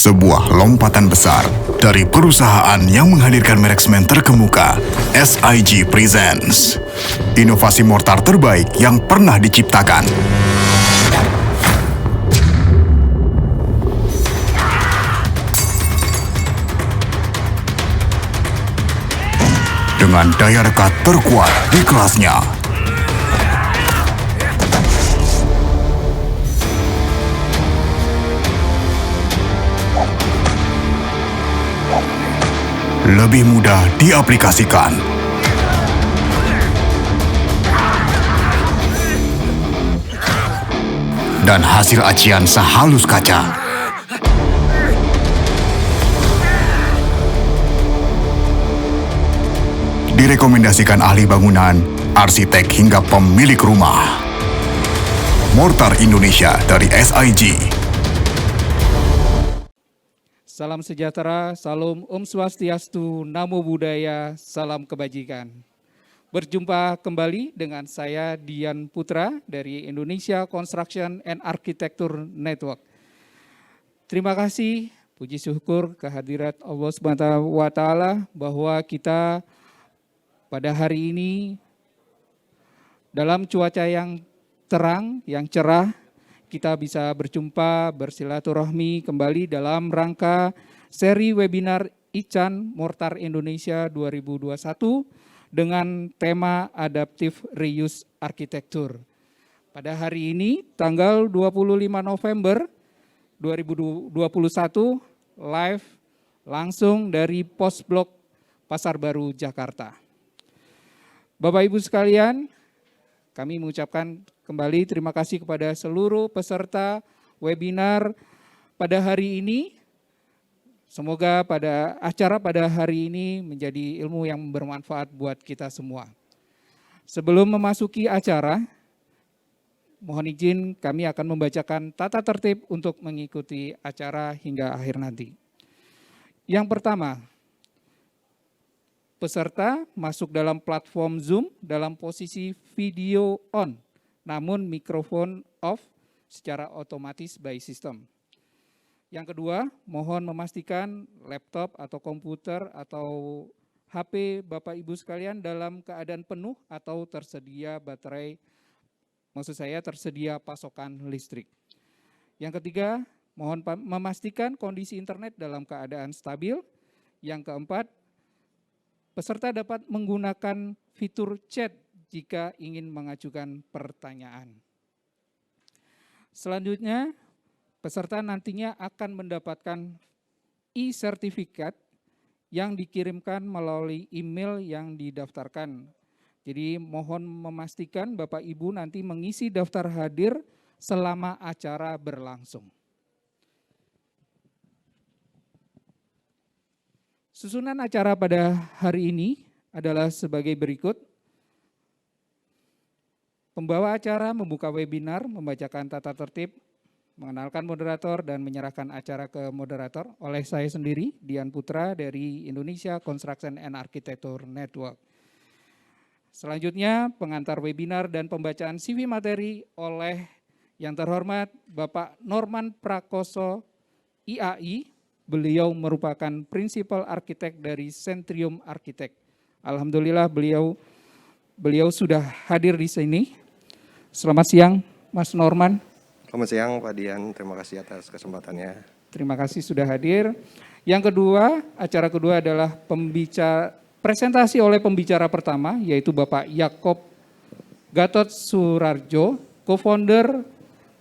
Sebuah lompatan besar dari perusahaan yang menghadirkan merek semen terkemuka, SIG Presents. Inovasi mortar terbaik yang pernah diciptakan. Dengan daya rekat terkuat di kelasnya. Lebih mudah diaplikasikan. Dan hasil acian sehalus kaca. Direkomendasikan ahli bangunan, arsitek hingga pemilik rumah. Mortar Indonesia dari SIG. Salam sejahtera, salam Om Swastiastu, Namo Buddhaya, salam kebajikan. Berjumpa kembali dengan saya Dian Putra dari Indonesia Construction and Architecture Network. Terima kasih, puji syukur kehadirat Allah SWT bahwa kita pada hari ini dalam cuaca yang terang, yang cerah, kita bisa berjumpa, bersilaturahmi kembali dalam rangka seri webinar ICAN Mortar Indonesia 2021 dengan tema Adaptive Reuse Architecture. Pada hari ini, tanggal 25 November 2021, live langsung dari Pos Blok Pasar Baru, Jakarta. Bapak Ibu sekalian, kami mengucapkan kembali terima kasih kepada seluruh peserta webinar pada hari ini. Semoga acara pada hari ini menjadi ilmu yang bermanfaat buat kita semua. Sebelum memasuki acara, mohon izin kami akan membacakan tata tertib untuk mengikuti acara hingga akhir nanti. Yang pertama, peserta masuk dalam platform Zoom dalam posisi video on, namun mikrofon off secara otomatis by system. Yang kedua, mohon memastikan laptop atau komputer atau HP Bapak Ibu sekalian dalam keadaan penuh atau tersedia baterai, maksud saya tersedia pasokan listrik. Yang ketiga, mohon memastikan kondisi internet dalam keadaan stabil. Yang keempat, peserta dapat menggunakan fitur chat jika ingin mengajukan pertanyaan. Selanjutnya, peserta nantinya akan mendapatkan e-sertifikat yang dikirimkan melalui email yang didaftarkan. Jadi mohon memastikan Bapak Ibu nanti mengisi daftar hadir selama acara berlangsung. Susunan acara pada hari ini adalah sebagai berikut. Pembawa acara membuka webinar, membacakan tata tertib, mengenalkan moderator dan menyerahkan acara ke moderator oleh saya sendiri, Dian Putra dari Indonesia Construction and Architecture Network. Selanjutnya pengantar webinar dan pembacaan CV materi oleh yang terhormat Bapak Norman Prakoso, IAI. Beliau merupakan Principal Architect dari Centrium Architect. Alhamdulillah beliau sudah hadir di sini. Selamat siang Mas Norman. Selamat siang Pak Dian, terima kasih atas kesempatannya. Terima kasih sudah hadir. Yang kedua, acara kedua adalah presentasi oleh pembicara pertama, yaitu Bapak Yakob Gatot Surarjo, co-founder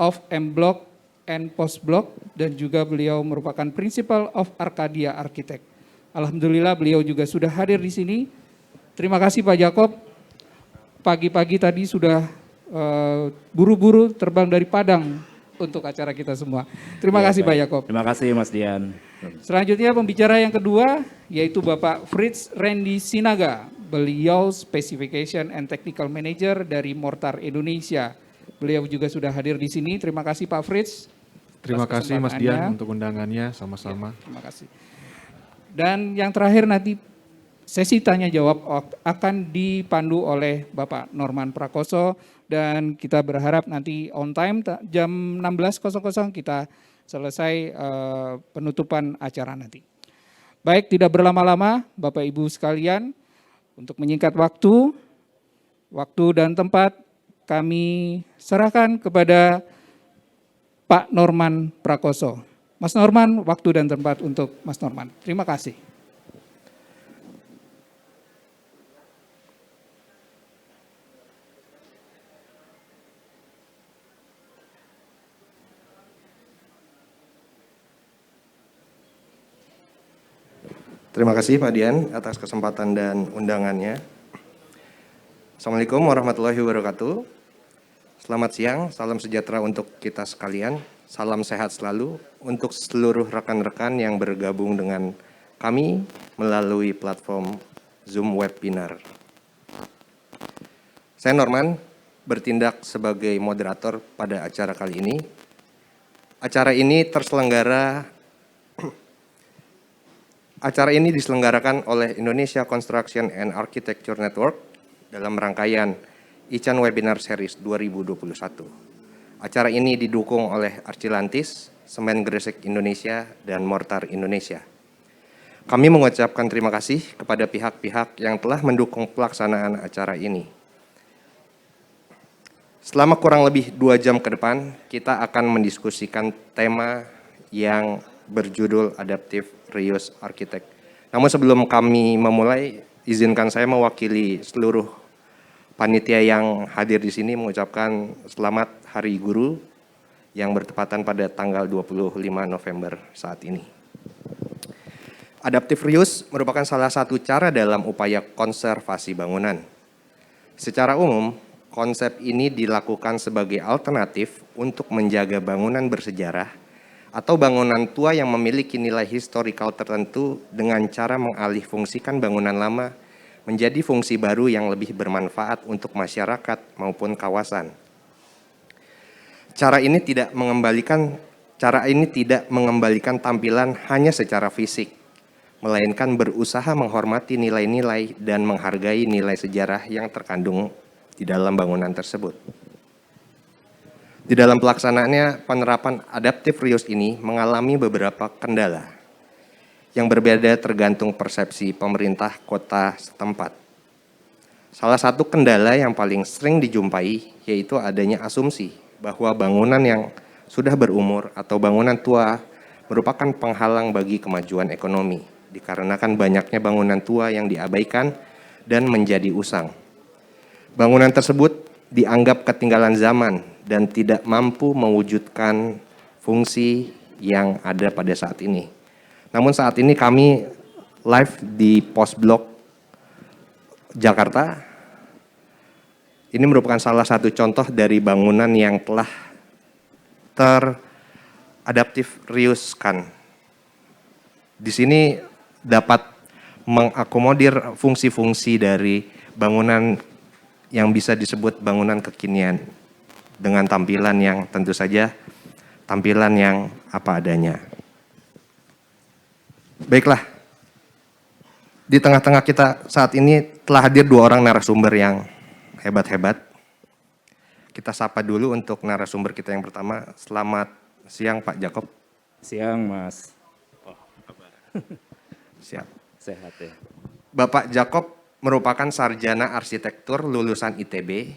of M-Block and Post Block, dan juga beliau merupakan Principal of Arcadia Architect. Alhamdulillah beliau juga sudah hadir di sini. Terima kasih Pak Yakob. Pagi-pagi tadi sudah buru-buru terbang dari Padang untuk acara kita semua. Terima kasih Pak Yakob. Terima kasih Mas Dian. Selanjutnya pembicara yang kedua yaitu Bapak Fritz Randy Sinaga. Beliau Specification and Technical Manager dari Mortar Indonesia. Beliau juga sudah hadir di sini. Terima kasih Pak Fritz. Terima kasih Mas Dian untuk undangannya, sama-sama. Ya, terima kasih. Dan yang terakhir nanti sesi tanya jawab akan dipandu oleh Bapak Norman Prakoso dan kita berharap nanti on time jam 16.00 kita selesai penutupan acara nanti. Baik, tidak berlama-lama Bapak Ibu sekalian, untuk menyingkat waktu dan tempat kami serahkan kepada Pak Norman Prakoso. Mas Norman, waktu dan tempat untuk Mas Norman. Terima kasih. Terima kasih Pak Dian atas kesempatan dan undangannya. Assalamualaikum warahmatullahi wabarakatuh. Selamat siang, salam sejahtera untuk kita sekalian. Salam sehat selalu untuk seluruh rekan-rekan yang bergabung dengan kami melalui platform Zoom webinar. Saya Norman, bertindak sebagai moderator pada acara kali ini. Acara ini diselenggarakan oleh Indonesia Construction and Architecture Network dalam rangkaian ICAN Webinar Series 2021. Acara ini didukung oleh Arcilantis, Semen Gresik Indonesia, dan Mortar Indonesia. Kami mengucapkan terima kasih kepada pihak-pihak yang telah mendukung pelaksanaan acara ini. Selama kurang lebih 2 jam ke depan, kita akan mendiskusikan tema yang berjudul Adaptive Reuse Architect. Namun sebelum kami memulai, izinkan saya mewakili seluruh panitia yang hadir di sini mengucapkan selamat Hari Guru yang bertepatan pada tanggal 25 November saat ini. Adaptive reuse merupakan salah satu cara dalam upaya konservasi bangunan. Secara umum, konsep ini dilakukan sebagai alternatif untuk menjaga bangunan bersejarah atau bangunan tua yang memiliki nilai historikal tertentu dengan cara mengalihfungsikan bangunan lama menjadi fungsi baru yang lebih bermanfaat untuk masyarakat maupun kawasan. Cara ini tidak mengembalikan tampilan hanya secara fisik, melainkan berusaha menghormati nilai-nilai dan menghargai nilai sejarah yang terkandung di dalam bangunan tersebut. Di dalam pelaksanaannya, penerapan adaptive reuse ini mengalami beberapa kendala yang berbeda tergantung persepsi pemerintah kota setempat. Salah satu kendala yang paling sering dijumpai yaitu adanya asumsi bahwa bangunan yang sudah berumur atau bangunan tua merupakan penghalang bagi kemajuan ekonomi, dikarenakan banyaknya bangunan tua yang diabaikan dan menjadi usang. Bangunan tersebut dianggap ketinggalan zaman dan tidak mampu mewujudkan fungsi yang ada pada saat ini. Namun saat ini kami live di Pos Blok Jakarta. Ini merupakan salah satu contoh dari bangunan yang telah teradaptif reuse-kan. Di sini dapat mengakomodir fungsi-fungsi dari bangunan yang bisa disebut bangunan kekinian dengan tampilan yang tentu saja tampilan yang apa adanya. Baiklah, di tengah-tengah kita saat ini telah hadir 2 orang narasumber yang hebat-hebat. Kita sapa dulu untuk narasumber kita yang pertama. Selamat siang Pak Jakob. Siang Mas. Oh, kabar. Siap. Sehat ya. Bapak Jakob merupakan sarjana arsitektur lulusan ITB.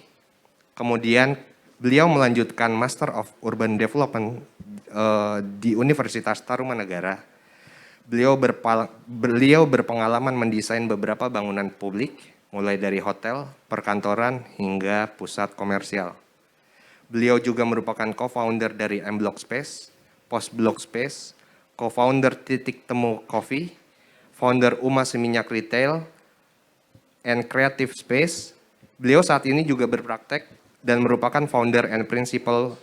Kemudian beliau melanjutkan Master of Urban Development di Universitas Tarumanagara. Beliau berpengalaman mendesain beberapa bangunan publik, mulai dari hotel, perkantoran, hingga pusat komersial. Beliau juga merupakan co-founder dari M-Block Space, Post Block Space, co-founder Titik Temu Coffee, founder Uma Seminyak Retail, and Creative Space. Beliau saat ini juga berpraktek dan merupakan founder and principal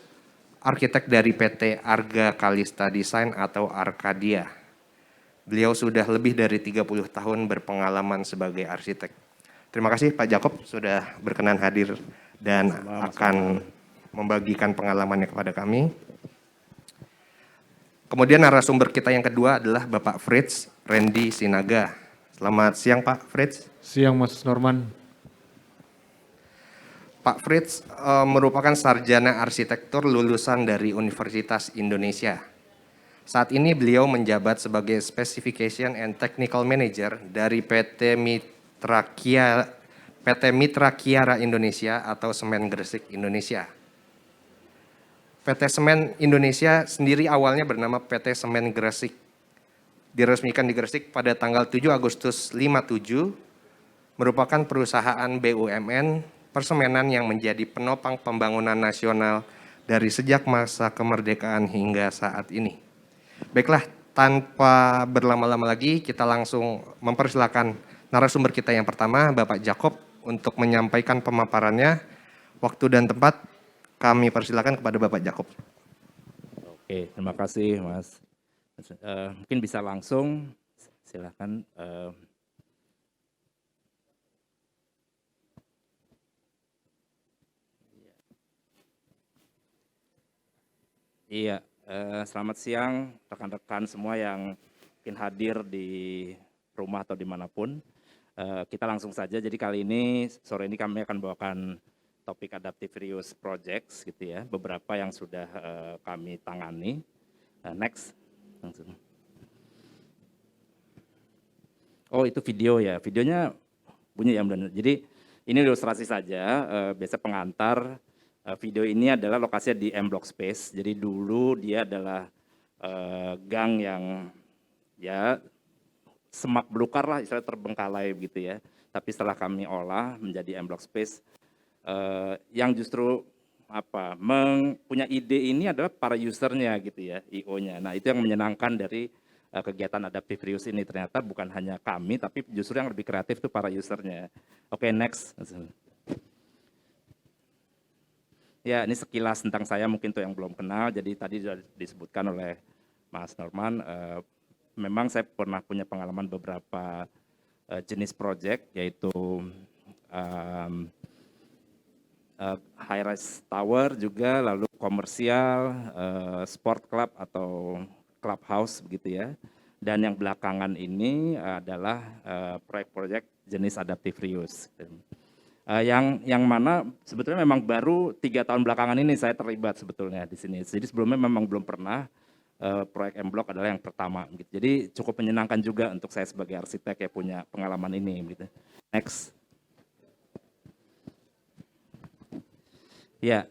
arsitek dari PT Arga Kalista Design atau Arkadia. Beliau sudah lebih dari 30 tahun berpengalaman sebagai arsitek. Terima kasih Pak Jakob sudah berkenan hadir dan akan membagikan pengalamannya kepada kami. Kemudian narasumber kita yang kedua adalah Bapak Fritz Randy Sinaga. Selamat siang Pak Fritz. Siang Mas Norman. Pak Fritz merupakan sarjana arsitektur lulusan dari Universitas Indonesia. Saat ini beliau menjabat sebagai Specification and Technical Manager dari PT Mitra Kiara Indonesia atau Semen Gresik Indonesia. PT Semen Indonesia sendiri awalnya bernama PT Semen Gresik. Diresmikan di Gresik pada tanggal 7 Agustus 57, merupakan perusahaan BUMN persemenan yang menjadi penopang pembangunan nasional dari sejak masa kemerdekaan hingga saat ini. Baiklah, tanpa berlama-lama lagi, kita langsung mempersilakan narasumber kita yang pertama, Bapak Jakob, untuk menyampaikan pemaparannya. Waktu dan tempat kami persilakan kepada Bapak Jakob. Oke, terima kasih Mas. Mungkin bisa langsung, silakan. Iya, selamat siang rekan-rekan semua yang mungkin hadir di rumah atau dimanapun. Kita langsung saja, jadi kali ini, sore ini kami akan bawakan topik Adaptive Reuse Projects gitu ya, beberapa yang sudah kami tangani. Next, langsung. Oh itu video ya, videonya bunyi ya benar. Jadi ini ilustrasi saja, biasa pengantar. Video ini adalah lokasinya di M Block Space. Jadi dulu dia adalah gang yang ya semak belukar lah, istilah terbengkalai begitu ya. Tapi setelah kami olah menjadi M Block Space, yang justru punya ide ini adalah para usernya gitu ya, IO-nya. Nah itu yang menyenangkan dari kegiatan Adaptive Reuse ini, ternyata bukan hanya kami, tapi justru yang lebih kreatif itu para usernya. Oke, next. Ya, ini sekilas tentang saya mungkin tuh yang belum kenal. Jadi tadi sudah disebutkan oleh Mas Norman, memang saya pernah punya pengalaman beberapa jenis project, yaitu high-rise tower juga, lalu komersial, sport club atau clubhouse begitu ya. Dan yang belakangan ini adalah proyek-proyek jenis adaptive reuse. Yang mana sebetulnya memang baru 3 tahun belakangan ini saya terlibat sebetulnya di sini. Jadi sebelumnya memang belum pernah, proyek M Block adalah yang pertama gitu. Jadi cukup menyenangkan juga untuk saya sebagai arsitek yang punya pengalaman ini gitu. Next. Ya,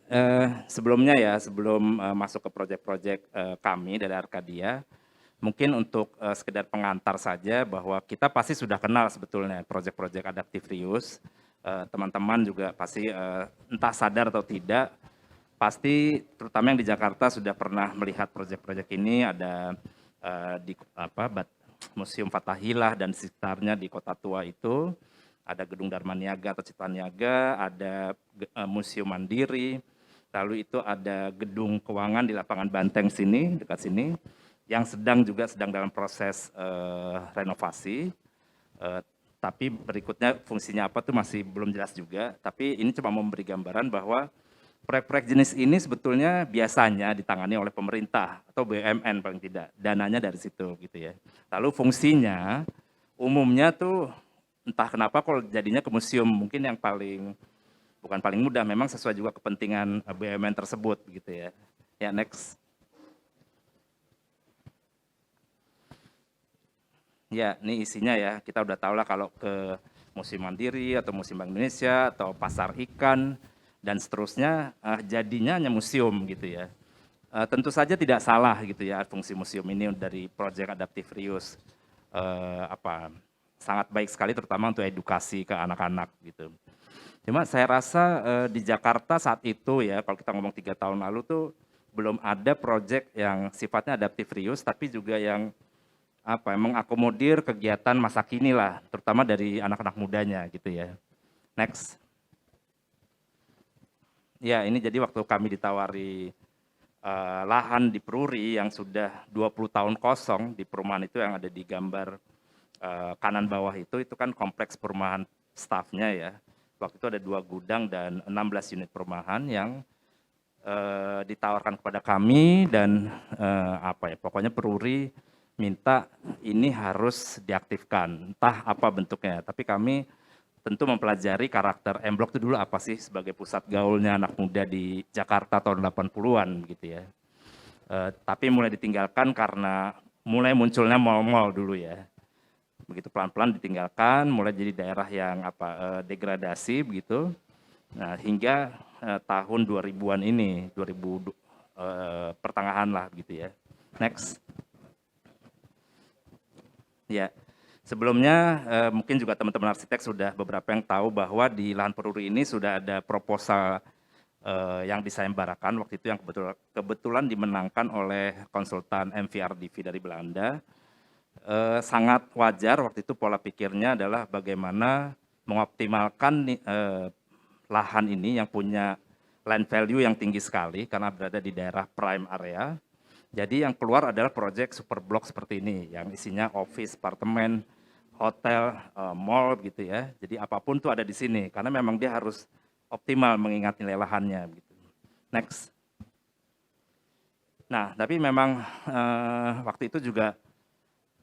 sebelumnya ya, sebelum masuk ke proyek-proyek kami dari Arcadia, mungkin untuk sekedar pengantar saja bahwa kita pasti sudah kenal sebetulnya proyek-proyek adaptive reuse. Teman-teman juga pasti entah sadar atau tidak, pasti terutama yang di Jakarta sudah pernah melihat proyek-proyek ini. Ada di Museum Fathahillah dan sekitarnya di Kota Tua itu, ada Gedung Dharma Niaga atau Cipta Niaga, ada Museum Mandiri, lalu itu ada Gedung Keuangan di Lapangan Banteng sini, dekat sini, yang sedang dalam proses renovasi. Tapi berikutnya fungsinya apa tuh masih belum jelas juga. Tapi ini cuma memberi gambaran bahwa proyek-proyek jenis ini sebetulnya biasanya ditangani oleh pemerintah atau BUMN paling tidak. Dananya dari situ gitu ya. Lalu fungsinya umumnya tuh entah kenapa kalau jadinya ke museum, mungkin yang bukan paling mudah, memang sesuai juga kepentingan BUMN tersebut gitu ya. Ya, next. Ya, ini isinya ya, kita udah tahu lah kalau ke Museum Mandiri atau Museum Bank Indonesia atau Pasar Ikan dan seterusnya, jadinya hanya museum gitu ya. Tentu saja tidak salah gitu ya, fungsi museum ini dari Project Adaptive Reuse sangat baik sekali, terutama untuk edukasi ke anak-anak gitu. Cuma saya rasa di Jakarta saat itu ya, kalau kita ngomong 3 tahun lalu tuh belum ada project yang sifatnya adaptive reuse, tapi juga yang mengakomodir kegiatan masa kini lah, terutama dari anak-anak mudanya gitu ya. Next. Ya, ini jadi waktu kami ditawari lahan di Peruri yang sudah 20 tahun kosong di perumahan itu, yang ada di gambar kanan bawah itu kan kompleks perumahan staffnya ya. Waktu itu ada 2 gudang dan 16 unit perumahan yang ditawarkan kepada kami dan pokoknya Peruri minta ini harus diaktifkan, entah apa bentuknya. Tapi kami tentu mempelajari karakter M Block itu dulu apa sih sebagai pusat gaulnya anak muda di Jakarta tahun 80-an gitu ya. Tapi mulai ditinggalkan karena mulai munculnya mal-mal dulu ya. Begitu pelan-pelan ditinggalkan, mulai jadi daerah yang degradasi begitu. Nah, hingga tahun 2000-an ini, 2000 pertengahan lah gitu ya. Next. Ya, sebelumnya mungkin juga teman-teman arsitek sudah beberapa yang tahu bahwa di lahan Peruri ini sudah ada proposal yang disayembarakan waktu itu yang kebetulan dimenangkan oleh konsultan MVRDV dari Belanda. Sangat wajar waktu itu pola pikirnya adalah bagaimana mengoptimalkan lahan ini yang punya land value yang tinggi sekali karena berada di daerah prime area. Jadi yang keluar adalah proyek super block seperti ini yang isinya office, apartemen, hotel, mall gitu ya. Jadi apapun tuh ada di sini karena memang dia harus optimal mengingat nilai lahannya gitu. Next. Nah, tapi memang waktu itu juga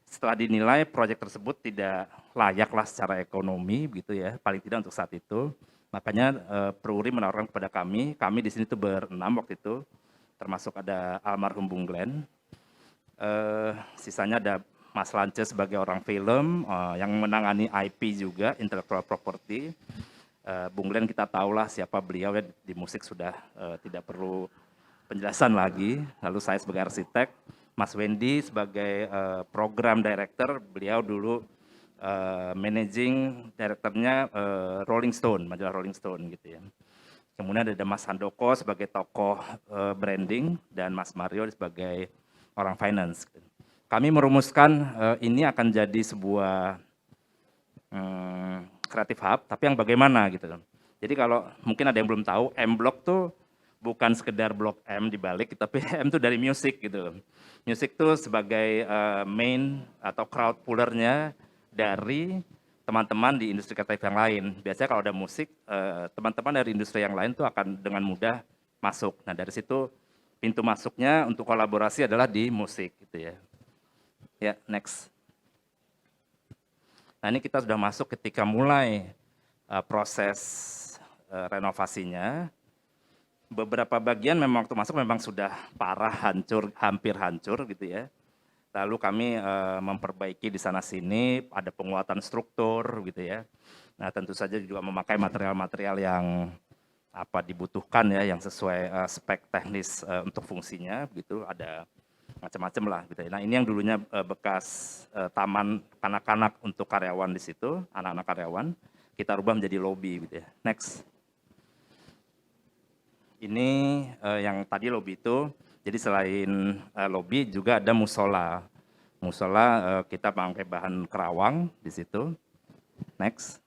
setelah dinilai proyek tersebut tidak layaklah secara ekonomi gitu ya, paling tidak untuk saat itu. Makanya Peruri menawarkan kepada kami di sini tuh berenam waktu itu, termasuk ada almarhum Bung Glenn. Sisanya ada Mas Lance sebagai orang film yang menangani IP juga, intellectual property. Bung Glenn kita tahulah siapa beliau ya, di musik sudah tidak perlu penjelasan lagi. Lalu saya sebagai arsitek, Mas Wendy sebagai program director, beliau dulu managing directornya Rolling Stone, majalah Rolling Stone gitu ya. Kemudian ada Mas Handoko sebagai tokoh branding dan Mas Mario sebagai orang finance. Kami merumuskan ini akan jadi sebuah creative hub, tapi yang bagaimana gitu. Jadi kalau mungkin ada yang belum tahu, M Block tuh bukan sekedar blok M dibalik, tapi M tuh dari musik gitu. Musik tuh sebagai main atau crowd pullernya dari teman-teman di industri kreatif yang lain. Biasanya kalau ada musik, teman-teman dari industri yang lain tuh akan dengan mudah masuk. Nah dari situ pintu masuknya untuk kolaborasi adalah di musik gitu ya. Ya, next. Nah ini kita sudah masuk ketika mulai proses renovasinya. Beberapa bagian memang waktu masuk memang sudah parah, hancur, hampir hancur gitu ya. Lalu kami memperbaiki di sana-sini, ada penguatan struktur gitu ya. Nah tentu saja juga memakai material-material yang dibutuhkan ya, yang sesuai spek teknis untuk fungsinya gitu. Ada macam-macam lah gitu ya. Nah ini yang dulunya bekas taman kanak-kanak untuk karyawan di situ, anak-anak karyawan, kita rubah menjadi lobby gitu ya. Next. Ini yang tadi lobby itu, jadi selain lobby juga ada musola. Musola kita pakai bahan kerawang di situ. Next.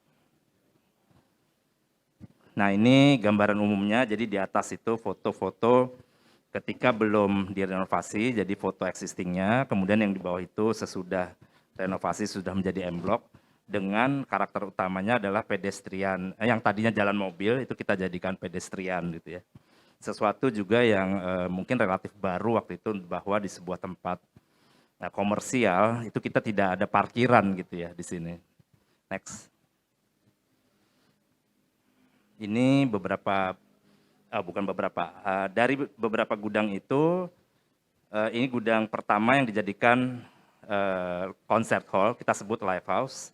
Nah ini gambaran umumnya, jadi di atas itu foto-foto ketika belum direnovasi, jadi foto existingnya, kemudian yang di bawah itu sesudah renovasi sudah menjadi M Block, dengan karakter utamanya adalah pedestrian, yang tadinya jalan mobil itu kita jadikan pedestrian gitu ya. Sesuatu juga yang mungkin relatif baru waktu itu bahwa di sebuah tempat komersial itu kita tidak ada parkiran gitu ya di sini. Next. Ini beberapa, dari beberapa gudang itu, ini gudang pertama yang dijadikan concert hall, kita sebut live house.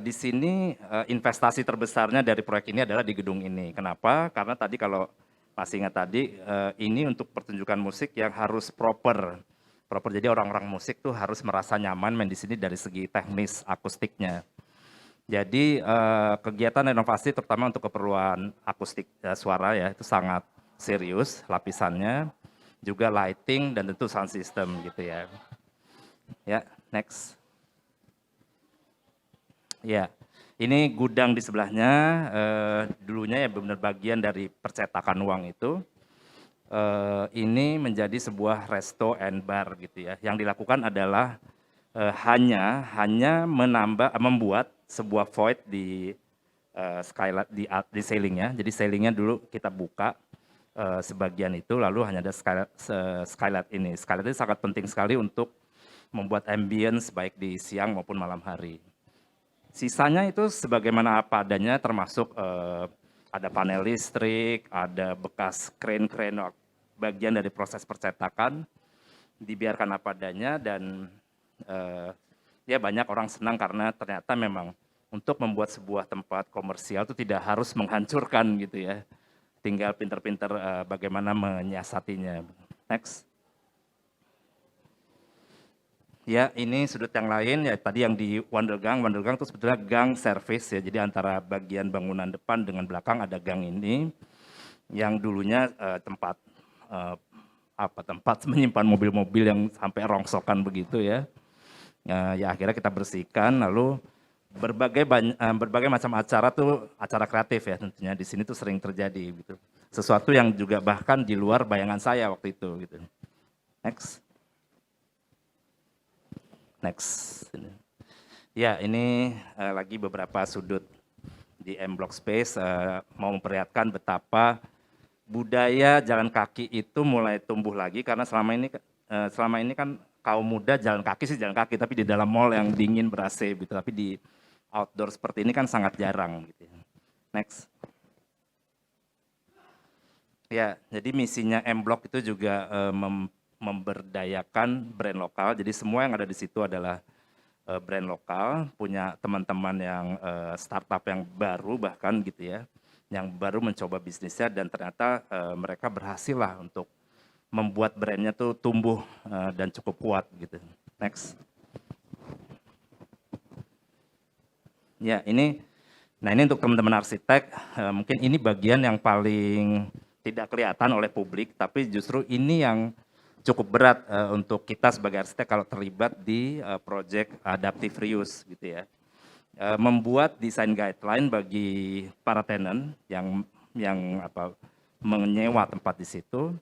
Di sini investasi terbesarnya dari proyek ini adalah di gedung ini. Kenapa? Karena tadi kalau masih ingat tadi, ini untuk pertunjukan musik yang harus proper. Jadi orang-orang musik tuh harus merasa nyaman main di sini dari segi teknis akustiknya. Jadi kegiatan renovasi terutama untuk keperluan akustik suara ya itu sangat serius lapisannya, juga lighting dan tentu sound system gitu ya. Ya, next. Ya, ini gudang di sebelahnya, dulunya ya benar bagian dari percetakan uang itu. Ini menjadi sebuah resto and bar gitu ya. Yang dilakukan adalah hanya membuat sebuah void di skylight di ceilingnya. Jadi ceilingnya dulu kita buka sebagian itu, lalu hanya ada skylight ini. Skylight ini sangat penting sekali untuk membuat ambience baik di siang maupun malam hari. Sisanya itu sebagaimana apa adanya, termasuk ada panel listrik, ada bekas crane bagian dari proses percetakan, dibiarkan apa adanya, dan ya banyak orang senang karena ternyata memang untuk membuat sebuah tempat komersial itu tidak harus menghancurkan gitu ya. Tinggal pinter-pinter bagaimana menyiasatinya. Next. Ya, ini sudut yang lain ya, tadi yang di Wondergang itu sebetulnya gang service ya. Jadi antara bagian bangunan depan dengan belakang ada gang ini yang dulunya tempat menyimpan mobil-mobil yang sampai rongsokan begitu ya. Ya akhirnya kita bersihkan, lalu berbagai macam acara tuh acara kreatif ya tentunya di sini tuh sering terjadi gitu. Sesuatu yang juga bahkan di luar bayangan saya waktu itu gitu. Next. Ya, ini lagi beberapa sudut di M Block Space mau memperlihatkan betapa budaya jalan kaki itu mulai tumbuh lagi karena selama ini kan kaum muda jalan kaki tapi di dalam mall yang dingin ber-AC gitu, tapi di outdoor seperti ini kan sangat jarang gitu. Next. Ya, jadi misinya M Block itu juga memberdayakan brand lokal. Jadi semua yang ada di situ adalah brand lokal, punya teman-teman yang startup yang baru bahkan gitu ya, yang baru mencoba bisnisnya dan ternyata mereka berhasil lah untuk membuat brandnya tuh tumbuh dan cukup kuat gitu. Next. Ya ini untuk teman-teman arsitek, mungkin ini bagian yang paling tidak kelihatan oleh publik, tapi justru ini yang cukup berat untuk kita sebagai arsitek kalau terlibat di project adaptive reuse gitu ya. Membuat desain guideline bagi para tenant yang menyewa tempat di situ.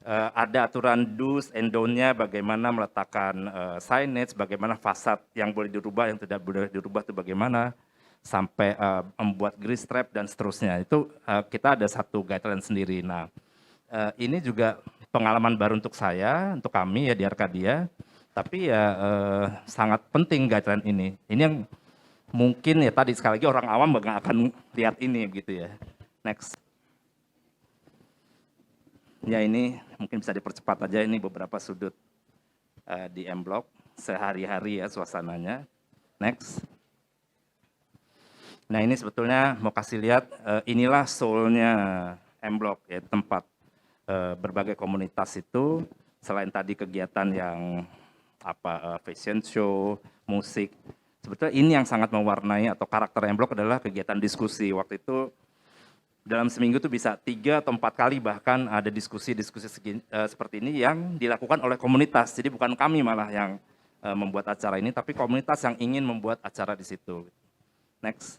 Ada aturan do's and don't-nya, bagaimana meletakkan signage, bagaimana fasad yang boleh dirubah, yang tidak boleh dirubah itu bagaimana, sampai membuat grease trap dan seterusnya. Itu kita ada satu guideline sendiri. Nah, ini juga pengalaman baru untuk saya, untuk kami ya di Arcadia, tapi ya sangat penting guideline ini. Ini yang mungkin ya tadi sekali lagi orang awam nggak akan lihat ini gitu ya. Next. Ya ini mungkin bisa dipercepat aja, ini beberapa sudut di M Block sehari-hari ya suasananya. Next. Nah ini sebetulnya mau kasih lihat, inilah soul-nya M Block ya, tempat berbagai komunitas itu, selain tadi kegiatan yang fashion show, musik, sebetulnya ini yang sangat mewarnai atau karakter M Block adalah kegiatan diskusi. Waktu itu dalam seminggu tuh bisa 3 atau 4 kali bahkan ada diskusi-diskusi seperti ini yang dilakukan oleh komunitas. Jadi bukan kami malah yang membuat acara ini, tapi komunitas yang ingin membuat acara di situ. Next.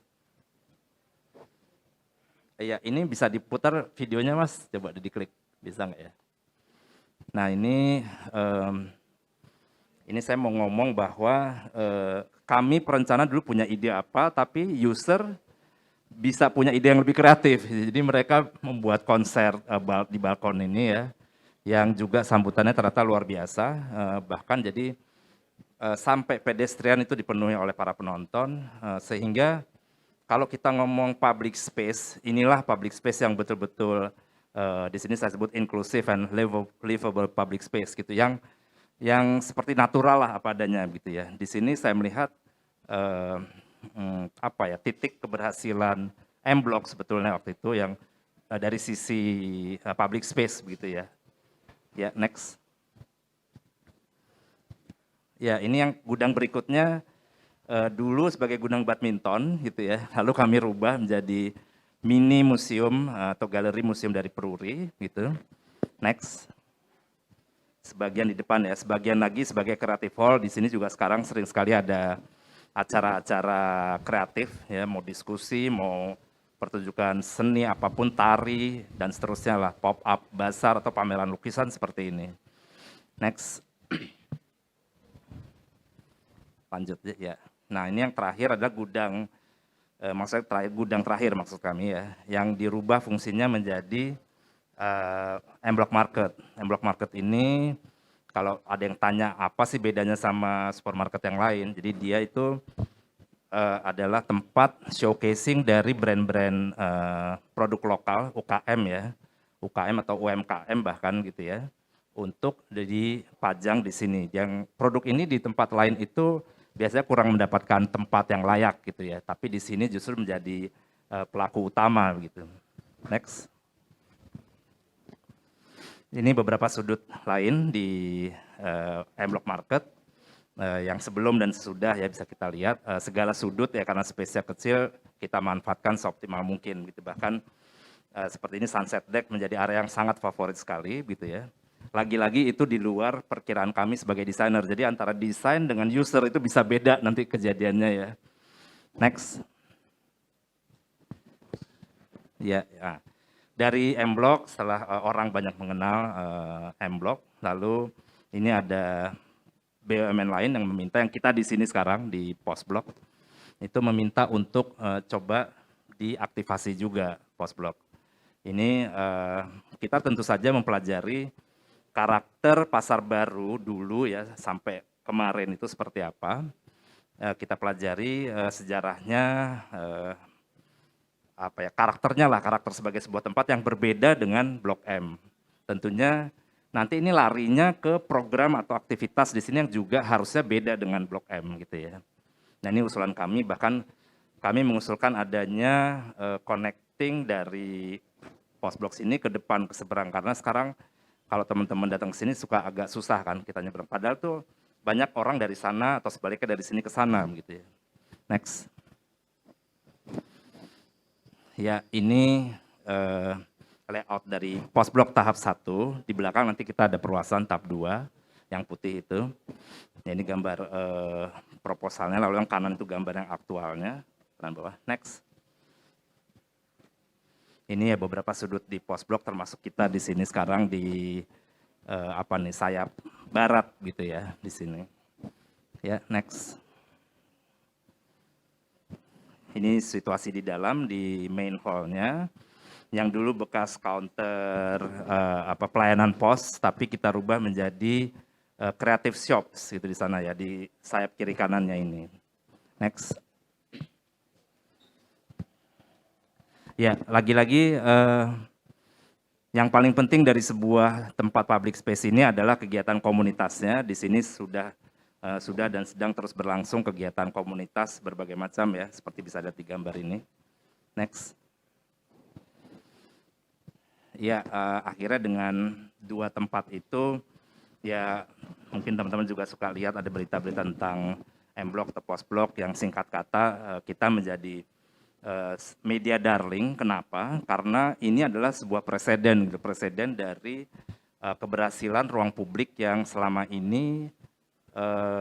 Ya ini bisa diputar videonya Mas, coba diklik. Bisa nggak ya? Nah ini saya mau ngomong bahwa kami perencana dulu punya ide apa, tapi user bisa punya ide yang lebih kreatif. Jadi mereka membuat konser di balkon ini ya, yang juga sambutannya ternyata luar biasa. Bahkan jadi sampai pedestrian itu dipenuhi oleh para penonton, sehingga kalau kita ngomong public space, inilah public space yang betul-betul di sini saya sebut inclusive and livable public space gitu, yang seperti natural lah apa adanya gitu ya. Di sini saya melihat titik keberhasilan M Block sebetulnya waktu itu yang dari sisi public space begitu ya. Ya next. Ya ini yang gudang berikutnya dulu sebagai gudang badminton gitu ya, lalu kami rubah menjadi mini museum atau galeri museum dari Peruri gitu. Next. Sebagian di depan ya, sebagian lagi sebagai creative hall. Di sini juga sekarang sering sekali ada acara-acara kreatif ya, mau diskusi, mau pertunjukan seni apapun, tari dan seterusnya lah, pop up, bazar atau pameran lukisan seperti ini. Next. Lanjut ya. Nah, ini yang terakhir adalah gudang gudang terakhir maksud kami ya, yang dirubah fungsinya menjadi M Block Market. M Block Market ini kalau ada yang tanya apa sih bedanya sama supermarket yang lain, jadi dia itu adalah tempat showcasing dari brand-brand produk lokal UKM ya, UKM atau UMKM bahkan gitu ya, untuk dipajang di sini. Yang produk ini di tempat lain itu biasanya kurang mendapatkan tempat yang layak gitu ya, tapi di sini justru menjadi pelaku utama gitu. Next. Ini beberapa sudut lain di M-Block Market yang sebelum dan sesudah ya bisa kita lihat segala sudut ya, karena space-nya kecil kita manfaatkan seoptimal mungkin gitu. Bahkan seperti ini Sunset Deck menjadi area yang sangat favorit sekali gitu ya. Lagi-lagi itu di luar perkiraan kami sebagai desainer. Jadi antara desain dengan user itu bisa beda nanti kejadiannya ya. Next. Ya, ya. Dari M-Block setelah orang banyak mengenal M-Block, lalu ini ada BUMN lain yang meminta, yang kita di sini sekarang di Postblok itu meminta untuk coba diaktifasi juga Postblok. Ini kita tentu saja mempelajari karakter pasar baru dulu ya sampai kemarin itu seperti apa. Kita pelajari sejarahnya, apa ya, karakternya lah, karakter sebagai sebuah tempat yang berbeda dengan Blok M. Tentunya nanti ini larinya ke program atau aktivitas di sini yang juga harusnya beda dengan Blok M gitu ya. Nah ini usulan kami, bahkan kami mengusulkan adanya connecting dari Postblok sini ke depan ke seberang, karena sekarang kalau teman-teman datang ke sini suka agak susah kan kita nyebrang. Padahal tuh banyak orang dari sana atau sebaliknya dari sini ke sana gitu ya. Next. Ya ini layout dari Postblok tahap 1, di belakang nanti kita ada perluasan tahap 2, yang putih itu. Ya, ini gambar proposalnya, lalu yang kanan itu gambar yang aktualnya, kanan bawah. Next. Ini ya beberapa sudut di Postblok, termasuk kita di sini sekarang di sayap barat gitu ya di sini. Ya, next. Ini situasi di dalam di main hall-nya. Yang dulu bekas counter pelayanan pos, tapi kita rubah menjadi creative shops gitu di sana ya, di sayap kiri kanannya ini. Next. Ya, lagi-lagi yang paling penting dari sebuah tempat public space ini adalah kegiatan komunitasnya. Di sini sudah dan sedang terus berlangsung kegiatan komunitas berbagai macam ya, seperti bisa lihat di gambar ini. Next. Ya, akhirnya dengan dua tempat itu, ya mungkin teman-teman juga suka lihat ada berita-berita tentang M-Block atau Postblok yang singkat kata kita menjadi media darling. Kenapa? Karena ini adalah sebuah preseden dari keberhasilan ruang publik yang selama ini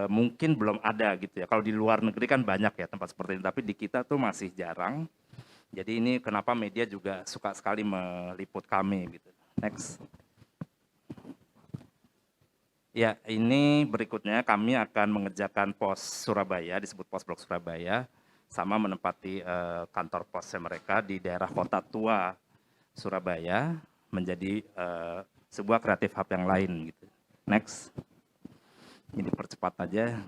mungkin belum ada gitu ya. Kalau di luar negeri kan banyak ya tempat seperti ini, tapi di kita tuh masih jarang. Jadi ini kenapa media juga suka sekali meliput kami gitu. Next. Ya, ini berikutnya kami akan mengerjakan pos Surabaya, disebut Postblok Surabaya, sama menempati kantor posnya mereka di daerah Kota Tua Surabaya, menjadi sebuah kreatif hub yang lain gitu. Next. Ini percepat aja.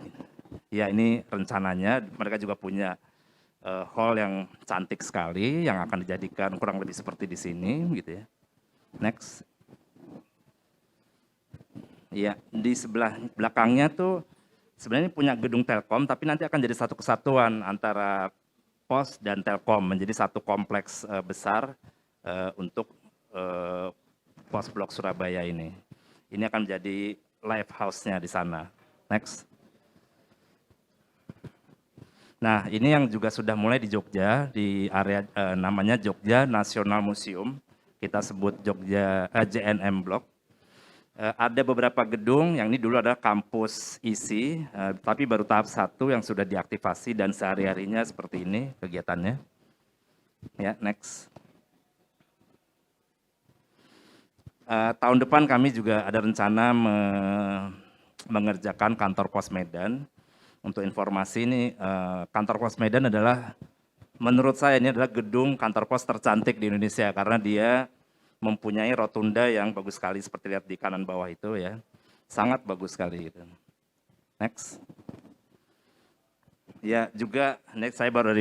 Ya, ini rencananya mereka juga punya hall yang cantik sekali yang akan dijadikan kurang lebih seperti di sini gitu ya. Next. Ya, di sebelah belakangnya tuh sebenarnya punya gedung Telkom, tapi nanti akan jadi satu kesatuan antara pos dan Telkom, menjadi satu kompleks besar untuk Postblok Surabaya ini. Ini akan menjadi live house-nya di sana. Next. Nah, ini yang juga sudah mulai di Jogja, di area namanya Jogja National Museum, kita sebut Jogja JNM Block. Ada beberapa gedung, yang ini dulu adalah kampus isi, tapi baru tahap 1 yang sudah diaktifasi dan sehari-harinya seperti ini kegiatannya. Ya, next. Tahun depan kami juga ada rencana mengerjakan kantor pos Medan. Untuk informasi ini, kantor pos Medan adalah, menurut saya ini adalah gedung kantor pos tercantik di Indonesia, karena dia mempunyai rotunda yang bagus sekali, seperti lihat di kanan bawah itu ya, sangat bagus sekali gitu. Next. Ya juga, next, saya baru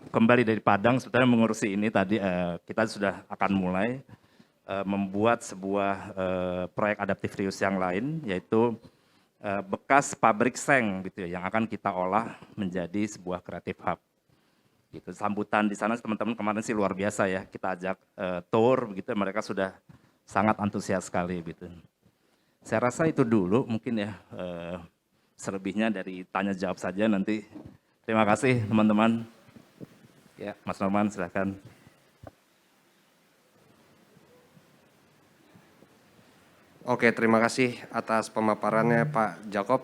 kembali dari Padang, sebetulnya mengurusi ini tadi, kita sudah akan mulai membuat sebuah proyek adaptive reuse yang lain, yaitu bekas pabrik seng gitu ya, yang akan kita olah menjadi sebuah creative hub. Gitu. Sambutan di sana teman-teman kemarin sih luar biasa ya, kita ajak tour begitu, mereka sudah sangat antusias sekali gitu. Saya rasa itu dulu mungkin ya, selebihnya dari tanya jawab saja nanti. Terima kasih teman-teman. Ya, Mas Norman silakan. Oke, terima kasih atas pemaparannya Pak Jakob.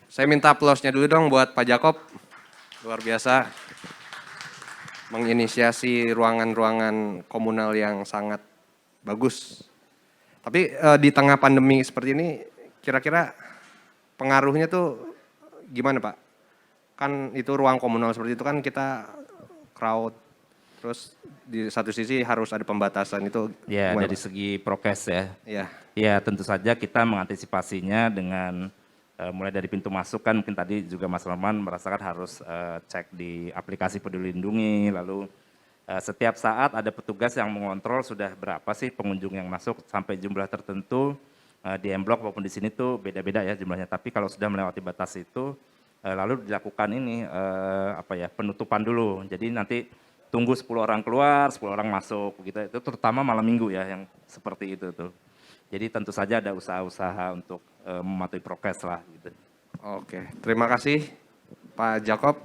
Saya minta aplausnya dulu dong buat Pak Jakob. Luar biasa. Menginisiasi ruangan-ruangan komunal yang sangat bagus. Tapi di tengah pandemi seperti ini, kira-kira pengaruhnya tuh gimana Pak? Kan itu ruang komunal seperti itu kan kita crowd, terus di satu sisi harus ada pembatasan itu. Ya, gimana, dari Pak? segi prokes ya. Ya. Ya, tentu saja kita mengantisipasinya dengan mulai dari pintu masuk kan mungkin tadi juga Mas Norman merasakan harus cek di aplikasi Peduli Lindungi, lalu setiap saat ada petugas yang mengontrol sudah berapa sih pengunjung yang masuk sampai jumlah tertentu di M-Block maupun di sini tuh beda-beda ya jumlahnya. Tapi kalau sudah melewati batas itu lalu dilakukan ini penutupan dulu. Jadi nanti tunggu 10 orang keluar, 10 orang masuk gitu. Itu terutama malam minggu ya yang seperti itu tuh. Jadi tentu saja ada usaha-usaha untuk mematuhi prokes lah gitu. Oke, terima kasih Pak Jakob.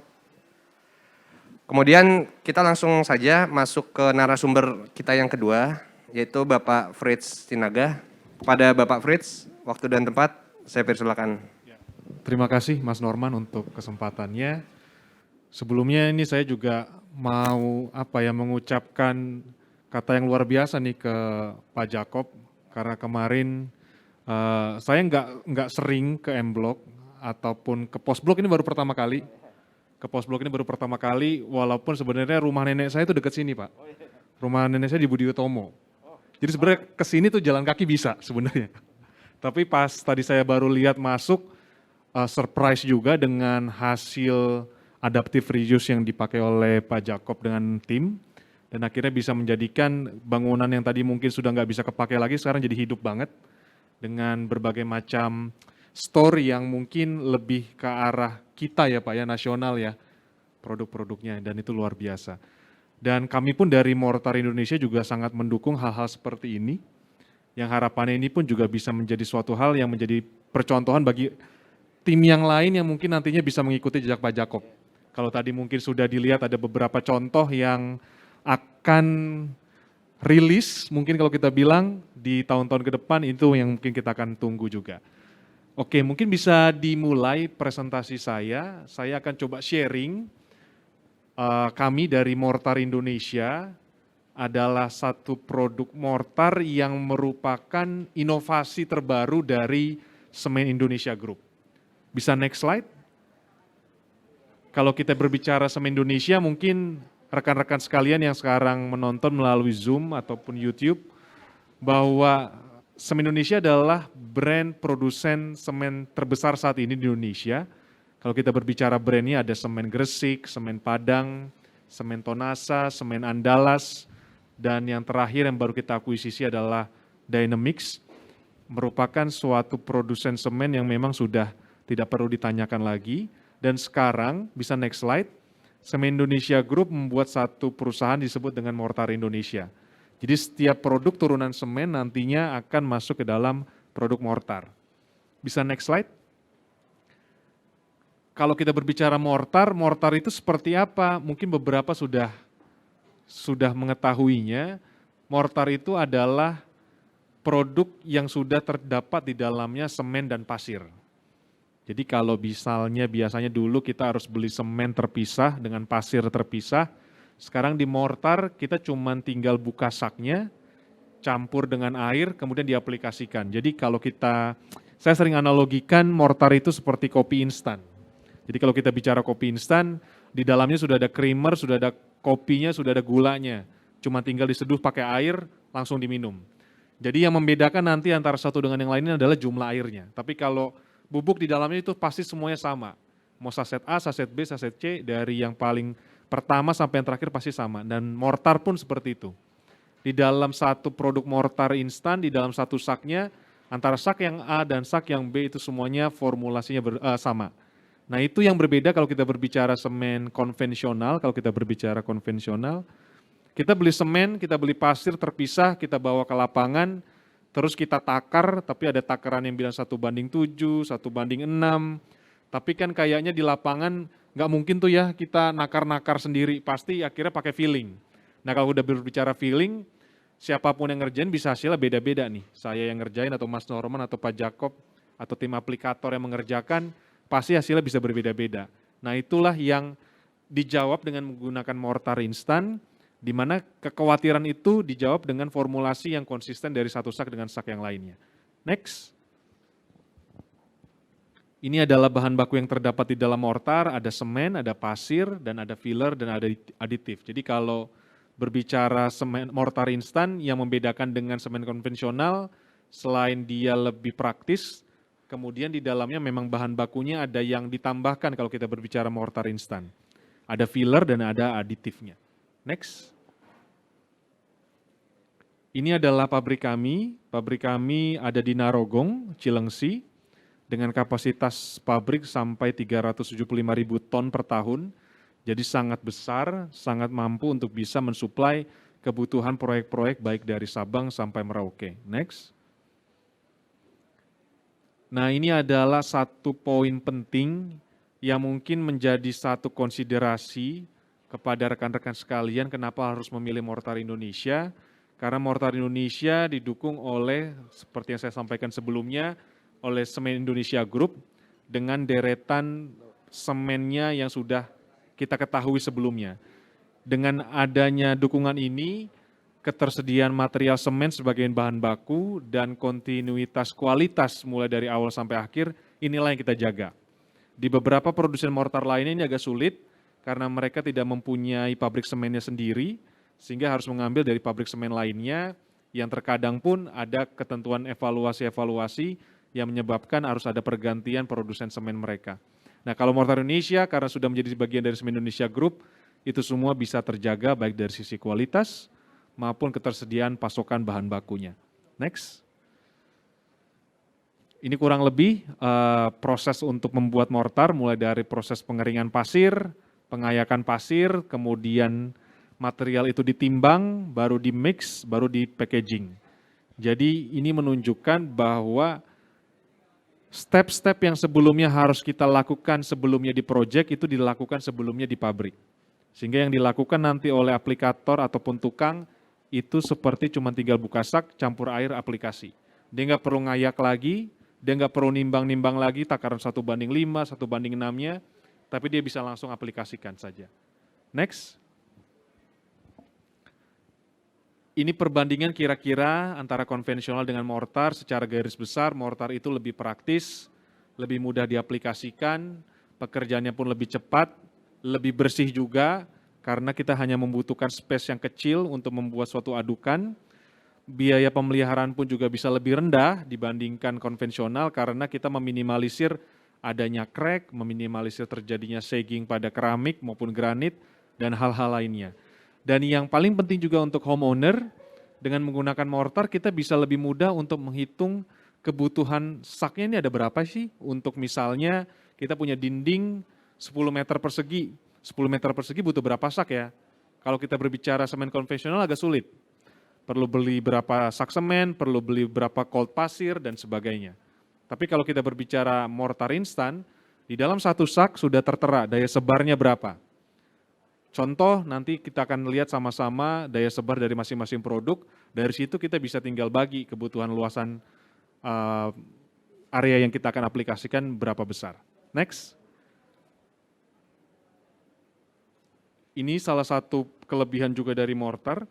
Kemudian kita langsung saja masuk ke narasumber kita yang kedua, yaitu Bapak Fritz Sinaga. Kepada Bapak Fritz, waktu dan tempat saya persilakan. Terima kasih Mas Norman untuk kesempatannya. Sebelumnya ini saya juga mau mengucapkan kata yang luar biasa nih ke Pak Jakob, karena kemarin saya nggak sering ke M-Block ataupun ke Pos-Blok, ini baru pertama kali. Ke Pos-Blok ini baru pertama kali, walaupun sebenarnya rumah nenek saya itu dekat sini Pak. Rumah nenek saya di Budi Utomo. Jadi sebenarnya ke sini tuh jalan kaki bisa sebenarnya. Tapi pas tadi saya baru lihat masuk, surprise juga dengan hasil adaptive reuse yang dipakai oleh Pak Jakob dengan tim. Dan akhirnya bisa menjadikan bangunan yang tadi mungkin sudah nggak bisa kepakai lagi, sekarang jadi hidup banget. Dengan berbagai macam story yang mungkin lebih ke arah kita ya Pak ya, nasional ya, produk-produknya, dan itu luar biasa. Dan kami pun dari Mortar Indonesia juga sangat mendukung hal-hal seperti ini, yang harapannya ini pun juga bisa menjadi suatu hal yang menjadi percontohan bagi tim yang lain yang mungkin nantinya bisa mengikuti jejak Pak Jakob. Kalau tadi mungkin sudah dilihat ada beberapa contoh yang akan rilis, mungkin kalau kita bilang di tahun-tahun ke depan, itu yang mungkin kita akan tunggu juga. Oke, mungkin bisa dimulai presentasi saya akan coba sharing. Kami dari Mortar Indonesia adalah satu produk mortar yang merupakan inovasi terbaru dari Semen Indonesia Group. Bisa next slide? Kalau kita berbicara Semen Indonesia, mungkin rekan-rekan sekalian yang sekarang menonton melalui Zoom ataupun YouTube, bahwa Semen Indonesia adalah brand produsen semen terbesar saat ini di Indonesia. Kalau kita berbicara brandnya ada Semen Gresik, Semen Padang, Semen Tonasa, Semen Andalas, dan yang terakhir yang baru kita akuisisi adalah Dynamix, merupakan suatu produsen semen yang memang sudah tidak perlu ditanyakan lagi. Dan sekarang, bisa next slide, Semen Indonesia Group membuat satu perusahaan disebut dengan Mortar Indonesia. Jadi setiap produk turunan semen nantinya akan masuk ke dalam produk mortar. Bisa next slide? Kalau kita berbicara mortar itu seperti apa? Mungkin beberapa sudah mengetahuinya. Mortar itu adalah produk yang sudah terdapat di dalamnya semen dan pasir. Jadi kalau misalnya biasanya dulu kita harus beli semen terpisah dengan pasir terpisah, sekarang di mortar kita cuma tinggal buka saknya, campur dengan air, kemudian diaplikasikan. Jadi kalau saya sering analogikan mortar itu seperti kopi instan. Jadi kalau kita bicara kopi instan, di dalamnya sudah ada creamer, sudah ada kopinya, sudah ada gulanya. Cuma tinggal diseduh pakai air, langsung diminum. Jadi yang membedakan nanti antara satu dengan yang lainnya adalah jumlah airnya. Tapi kalau bubuk di dalamnya itu pasti semuanya sama. Mau saset A, saset B, saset C, dari yang paling pertama sampai yang terakhir pasti sama. Dan mortar pun seperti itu. di dalam satu produk mortar instan, di dalam satu saknya, antara sak yang A dan sak yang B itu semuanya formulasinya sama. Nah itu yang berbeda kalau kita berbicara semen konvensional, kalau kita berbicara konvensional, kita beli semen, kita beli pasir terpisah, kita bawa ke lapangan, terus kita takar, tapi ada takaran yang bilang 1:7, 1:6, tapi kan kayaknya di lapangan nggak mungkin tuh ya kita nakar-nakar sendiri, pasti akhirnya pakai feeling. Nah kalau udah berbicara feeling, siapapun yang ngerjain bisa hasilnya beda-beda nih. Saya yang ngerjain atau Mas Norman atau Pak Jakob atau tim aplikator yang mengerjakan, pasti hasilnya bisa berbeda-beda. Nah itulah yang dijawab dengan menggunakan mortar instan, di mana kekhawatiran itu dijawab dengan formulasi yang konsisten dari satu sak dengan sak yang lainnya. Next. Ini adalah bahan baku yang terdapat di dalam mortar, ada semen, ada pasir, dan ada filler, dan ada aditif. Jadi kalau berbicara semen mortar instan, yang membedakan dengan semen konvensional, selain dia lebih praktis, kemudian di dalamnya memang bahan bakunya ada yang ditambahkan kalau kita berbicara mortar instan. Ada filler dan ada aditifnya. Next. Ini adalah pabrik kami ada di Narogong, Cilengsi, dengan kapasitas pabrik sampai 375.000 ton per tahun. Jadi sangat besar, sangat mampu untuk bisa mensuplai kebutuhan proyek-proyek baik dari Sabang sampai Merauke. Next. Nah ini adalah satu poin penting yang mungkin menjadi satu konsiderasi kepada rekan-rekan sekalian kenapa harus memilih mortar Indonesia. Karena mortar Indonesia didukung oleh, seperti yang saya sampaikan sebelumnya, oleh Semen Indonesia Group dengan deretan semennya yang sudah kita ketahui sebelumnya. Dengan adanya dukungan ini, ketersediaan material semen sebagai bahan baku dan kontinuitas kualitas mulai dari awal sampai akhir, inilah yang kita jaga. Di beberapa produsen mortar lainnya ini agak sulit karena mereka tidak mempunyai pabrik semennya sendiri, sehingga harus mengambil dari pabrik semen lainnya yang terkadang pun ada ketentuan evaluasi-evaluasi yang menyebabkan harus ada pergantian produsen semen mereka. Nah kalau mortar Indonesia karena sudah menjadi bagian dari Semen Indonesia Group, itu semua bisa terjaga baik dari sisi kualitas maupun ketersediaan pasokan bahan bakunya. Next. Ini kurang lebih proses untuk membuat mortar mulai dari proses pengeringan pasir, pengayakan pasir, kemudian material itu ditimbang, baru di mix, baru di packaging. Jadi ini menunjukkan bahwa step-step yang sebelumnya harus kita lakukan sebelumnya di project itu dilakukan sebelumnya di pabrik. Sehingga yang dilakukan nanti oleh aplikator ataupun tukang itu seperti cuma tinggal buka sak, campur air, aplikasi. Dia nggak perlu ngayak lagi, dia nggak perlu nimbang-nimbang lagi takaran 1:5, 1:6-nya, tapi dia bisa langsung aplikasikan saja. Next. Ini perbandingan kira-kira antara konvensional dengan mortar, secara garis besar mortar itu lebih praktis, lebih mudah diaplikasikan, pekerjaannya pun lebih cepat, lebih bersih juga, karena kita hanya membutuhkan space yang kecil untuk membuat suatu adukan. Biaya pemeliharaan pun juga bisa lebih rendah dibandingkan konvensional karena kita meminimalisir adanya crack, meminimalisir terjadinya sagging pada keramik maupun granit, dan hal-hal lainnya. Dan yang paling penting juga untuk homeowner, dengan menggunakan mortar kita bisa lebih mudah untuk menghitung kebutuhan saknya ini ada berapa sih. Untuk misalnya kita punya dinding 10 meter persegi, 10 meter persegi butuh berapa sak ya? Kalau kita berbicara semen konvensional agak sulit. Perlu beli berapa sak semen, perlu beli berapa cold pasir, dan sebagainya. Tapi kalau kita berbicara mortar instan, di dalam satu sak sudah tertera daya sebarnya berapa. Contoh, nanti kita akan lihat sama-sama daya sebar dari masing-masing produk, dari situ kita bisa tinggal bagi kebutuhan luasan area yang kita akan aplikasikan berapa besar. Next. Ini salah satu kelebihan juga dari mortar,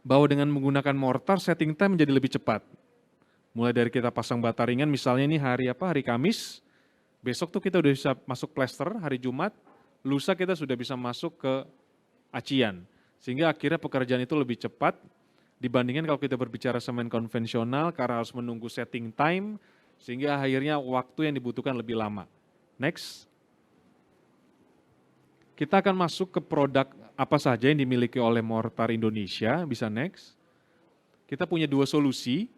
bahwa dengan menggunakan mortar setting time menjadi lebih cepat. Mulai dari kita pasang bata ringan, misalnya ini hari Kamis, besok tuh kita udah bisa masuk plester hari Jumat, lusa kita sudah bisa masuk ke acian. Sehingga akhirnya pekerjaan itu lebih cepat dibandingkan kalau kita berbicara semen konvensional karena harus menunggu setting time, sehingga akhirnya waktu yang dibutuhkan lebih lama. Next. Kita akan masuk ke produk apa saja yang dimiliki oleh Mortar Indonesia, bisa next. Kita punya dua solusi.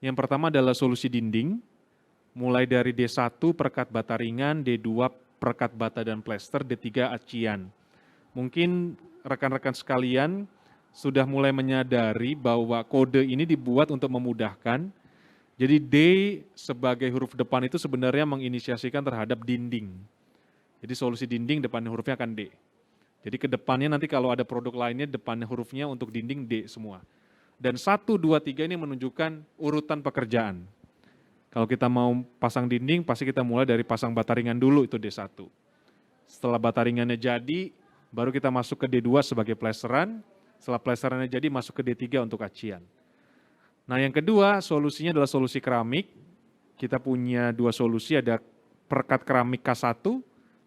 Yang pertama adalah solusi dinding, mulai dari D1 perekat bata ringan, D2 perekat bata dan plester, D3 acian. Mungkin rekan-rekan sekalian sudah mulai menyadari bahwa kode ini dibuat untuk memudahkan. Jadi D sebagai huruf depan itu sebenarnya menginisiasikan terhadap dinding. Jadi solusi dinding depan hurufnya akan D. Jadi ke depannya nanti kalau ada produk lainnya depannya hurufnya untuk dinding D semua. Dan 1, 2, 3 ini menunjukkan urutan pekerjaan. Kalau kita mau pasang dinding, pasti kita mulai dari pasang bata ringan dulu, itu D1. Setelah bata ringannya jadi, baru kita masuk ke D2 sebagai plesteran. Setelah plesterannya jadi, masuk ke D3 untuk acian. Nah yang kedua, solusinya adalah solusi keramik. Kita punya dua solusi, ada perekat keramik K1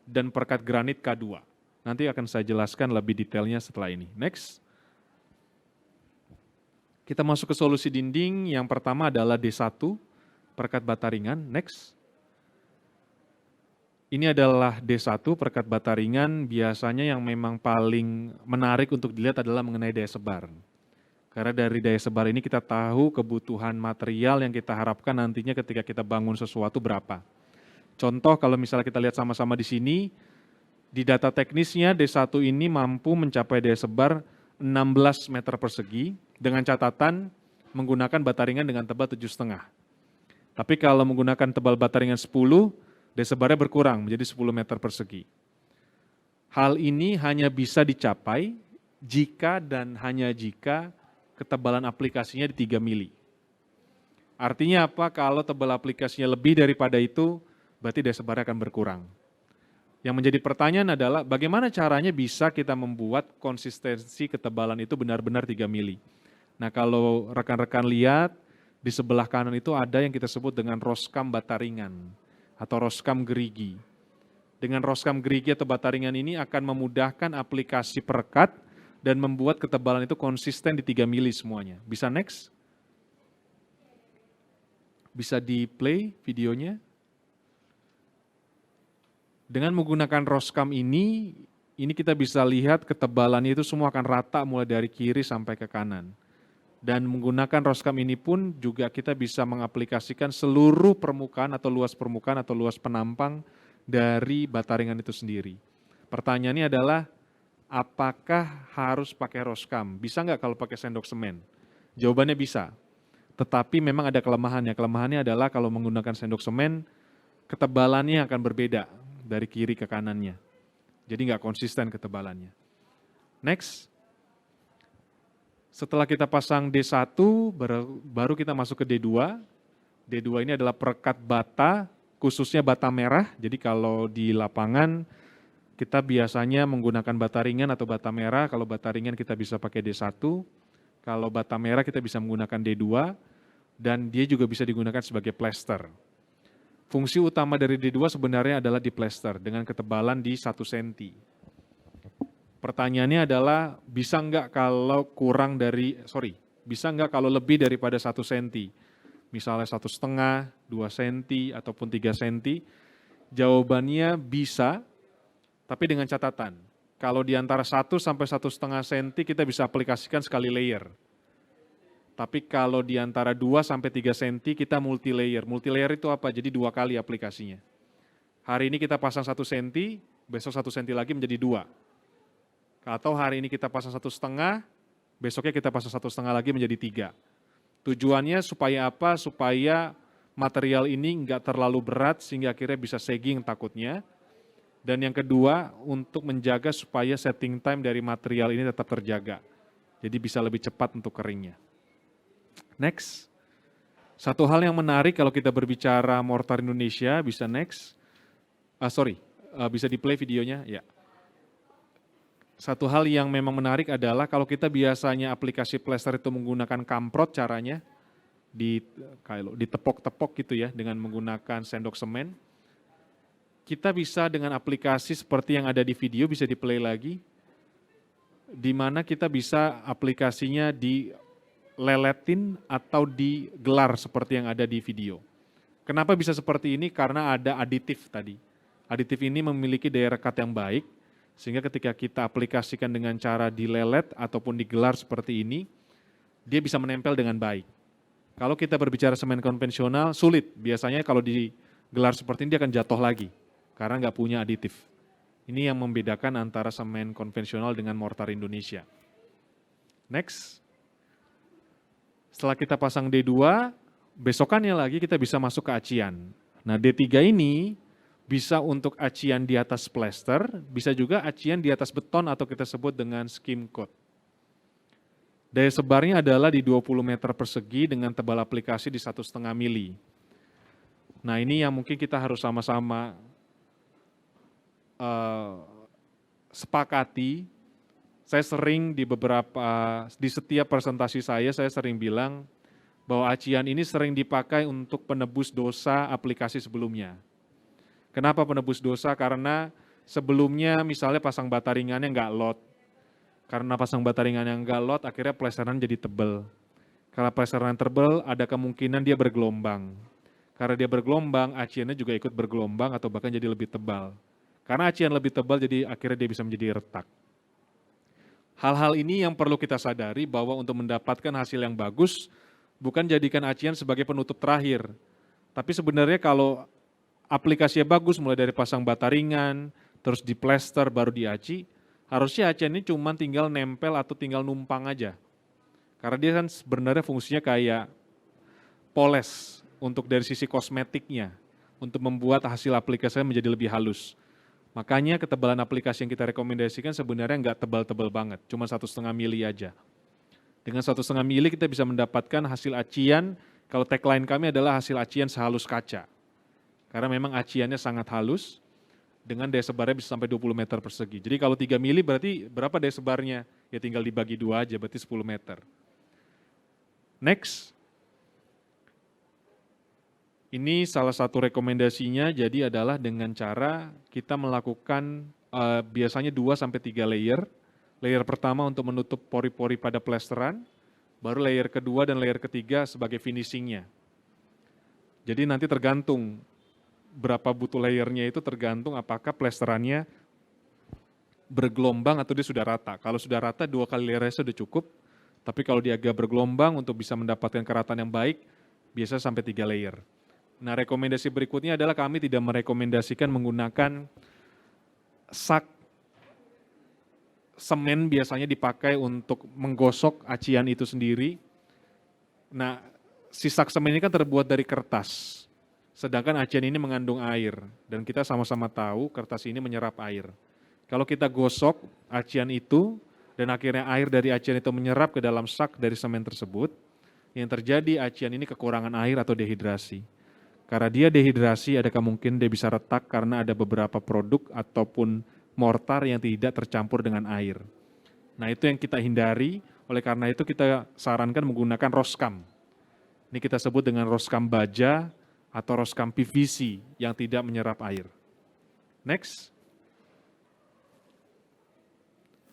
dan perekat granit K2. Nanti akan saya jelaskan lebih detailnya setelah ini. Next. Kita masuk ke solusi dinding, yang pertama adalah D1, perekat bata ringan, next. Ini adalah D1, perekat bata ringan, biasanya yang memang paling menarik untuk dilihat adalah mengenai daya sebar. Karena dari daya sebar ini kita tahu kebutuhan material yang kita harapkan nantinya ketika kita bangun sesuatu berapa. Contoh kalau misalnya kita lihat sama-sama di sini, di data teknisnya D1 ini mampu mencapai daya sebar 16 meter persegi dengan catatan menggunakan bata ringan dengan tebal 7,5. Tapi kalau menggunakan tebal bata ringan 10, daya sebarnya berkurang menjadi 10 meter persegi. Hal ini hanya bisa dicapai jika dan hanya jika ketebalan aplikasinya di 3 mili. Artinya apa? Kalau tebal aplikasinya lebih daripada itu, berarti daya sebarnya akan berkurang. Yang menjadi pertanyaan adalah bagaimana caranya bisa kita membuat konsistensi ketebalan itu benar-benar 3 mili. Nah kalau rekan-rekan lihat, di sebelah kanan itu ada yang kita sebut dengan roskam bata ringan atau roskam gerigi. Dengan roskam gerigi atau bata ringan ini akan memudahkan aplikasi perekat dan membuat ketebalan itu konsisten di 3 mili semuanya. Bisa next? Bisa di play videonya? Dengan menggunakan roskam ini kita bisa lihat ketebalannya itu semua akan rata mulai dari kiri sampai ke kanan. Dan menggunakan roskam ini pun juga kita bisa mengaplikasikan seluruh permukaan atau luas penampang dari bata ringan itu sendiri. Pertanyaannya adalah, apakah harus pakai roskam? Bisa nggak kalau pakai sendok semen? Jawabannya bisa, tetapi memang ada kelemahannya. Kelemahannya adalah kalau menggunakan sendok semen, ketebalannya akan berbeda dari kiri ke kanannya. Jadi nggak konsisten ketebalannya. Next. Setelah kita pasang D1, baru kita masuk ke D2. D2 ini adalah perekat bata, khususnya bata merah. Jadi kalau di lapangan, kita biasanya menggunakan bata ringan atau bata merah. Kalau bata ringan kita bisa pakai D1. Kalau bata merah kita bisa menggunakan D2. Dan dia juga bisa digunakan sebagai plester. Fungsi utama dari D2 sebenarnya adalah di plester dengan ketebalan di 1 cm. Pertanyaannya adalah bisa nggak kalau lebih daripada 1 cm? Misalnya 1,5, 2 cm, ataupun 3 cm. Jawabannya bisa, tapi dengan catatan. Kalau di antara 1 sampai 1,5 cm kita bisa aplikasikan sekali layer. Tapi kalau di antara 2 sampai 3 cm kita multi layer. Multi layer itu apa? Jadi 2 kali aplikasinya. Hari ini kita pasang 1 cm, besok 1 cm lagi menjadi 2. Atau hari ini kita pasang 1,5, besoknya kita pasang 1,5 lagi menjadi 3. Tujuannya supaya apa? Supaya material ini enggak terlalu berat sehingga akhirnya bisa sagging takutnya. Dan yang kedua, untuk menjaga supaya setting time dari material ini tetap terjaga. Jadi bisa lebih cepat untuk keringnya. Next. Satu hal yang menarik kalau kita berbicara Mortar Indonesia, bisa next. Bisa di play videonya, ya. Satu hal yang memang menarik adalah kalau kita biasanya aplikasi plester itu menggunakan kamprot caranya, ditepok-tepok gitu ya dengan menggunakan sendok semen. Kita bisa dengan aplikasi seperti yang ada di video, bisa di play lagi, di mana kita bisa aplikasinya dileletin atau digelar seperti yang ada di video. Kenapa bisa seperti ini? Karena ada aditif tadi. Aditif ini memiliki daya rekat yang baik, Sehingga ketika kita aplikasikan dengan cara dilelet ataupun digelar seperti ini, dia bisa menempel dengan baik. Kalau kita berbicara semen konvensional, sulit. Biasanya kalau digelar seperti ini dia akan jatuh lagi, karena nggak punya aditif. Ini yang membedakan antara semen konvensional dengan mortar Indonesia. Next. Setelah kita pasang D2, besokannya lagi kita bisa masuk ke acian. Nah D3 ini bisa untuk acian di atas plester, bisa juga acian di atas beton atau kita sebut dengan skim coat. Daya sebarnya adalah di 20 meter persegi dengan tebal aplikasi di 1,5 mili. Nah ini yang mungkin kita harus sama-sama sepakati. Saya sering di setiap presentasi saya sering bilang bahwa acian ini sering dipakai untuk penebus dosa aplikasi sebelumnya. Kenapa penebus dosa? Karena sebelumnya misalnya pasang bata ringannya nggak lot. Karena pasang bata ringannya nggak lot, akhirnya plesteran jadi tebel. Karena plesteran tebel, ada kemungkinan dia bergelombang. Karena dia bergelombang, aciannya juga ikut bergelombang atau bahkan jadi lebih tebal. Karena acian lebih tebal, jadi akhirnya dia bisa menjadi retak. Hal-hal ini yang perlu kita sadari bahwa untuk mendapatkan hasil yang bagus, bukan jadikan acian sebagai penutup terakhir. Tapi sebenarnya kalau aplikasinya bagus, mulai dari pasang bata ringan, terus di plester, baru di aci, harusnya acian ini cuma tinggal nempel atau tinggal numpang aja. Karena dia kan sebenarnya fungsinya kayak poles untuk dari sisi kosmetiknya, untuk membuat hasil aplikasinya menjadi lebih halus. Makanya ketebalan aplikasi yang kita rekomendasikan sebenarnya nggak tebal-tebal banget, cuma 1,5 mili aja. Dengan 1,5 mili kita bisa mendapatkan hasil acian, kalau tagline kami adalah hasil acian sehalus kaca. Karena memang aciannya sangat halus, dengan daya sebarnya bisa sampai 20 meter persegi. Jadi kalau 3 mili berarti berapa daya sebarnya? Ya tinggal dibagi 2 aja, berarti 10 meter. Next. Ini salah satu rekomendasinya jadi adalah dengan cara kita melakukan biasanya 2-3 layer. Layer pertama untuk menutup pori-pori pada plesteran, baru layer kedua dan layer ketiga sebagai finishingnya. Jadi nanti tergantung berapa butuh layernya itu tergantung apakah plesterannya bergelombang atau dia sudah rata. Kalau sudah rata 2 kali layernya sudah cukup, tapi kalau dia agak bergelombang untuk bisa mendapatkan kerataan yang baik, biasa sampai 3 layer. Nah rekomendasi berikutnya adalah kami tidak merekomendasikan menggunakan sak semen biasanya dipakai untuk menggosok acian itu sendiri. Nah si sak semen ini kan terbuat dari kertas. Sedangkan acian ini mengandung air, dan kita sama-sama tahu kertas ini menyerap air. Kalau kita gosok acian itu, dan akhirnya air dari acian itu menyerap ke dalam sak dari semen tersebut, yang terjadi acian ini kekurangan air atau dehidrasi. Karena dia dehidrasi, ada kemungkinan dia bisa retak karena ada beberapa produk ataupun mortar yang tidak tercampur dengan air. Nah itu yang kita hindari, oleh karena itu kita sarankan menggunakan roskam. Ini kita sebut dengan roskam baja, atau roskam PVC yang tidak menyerap air. Next.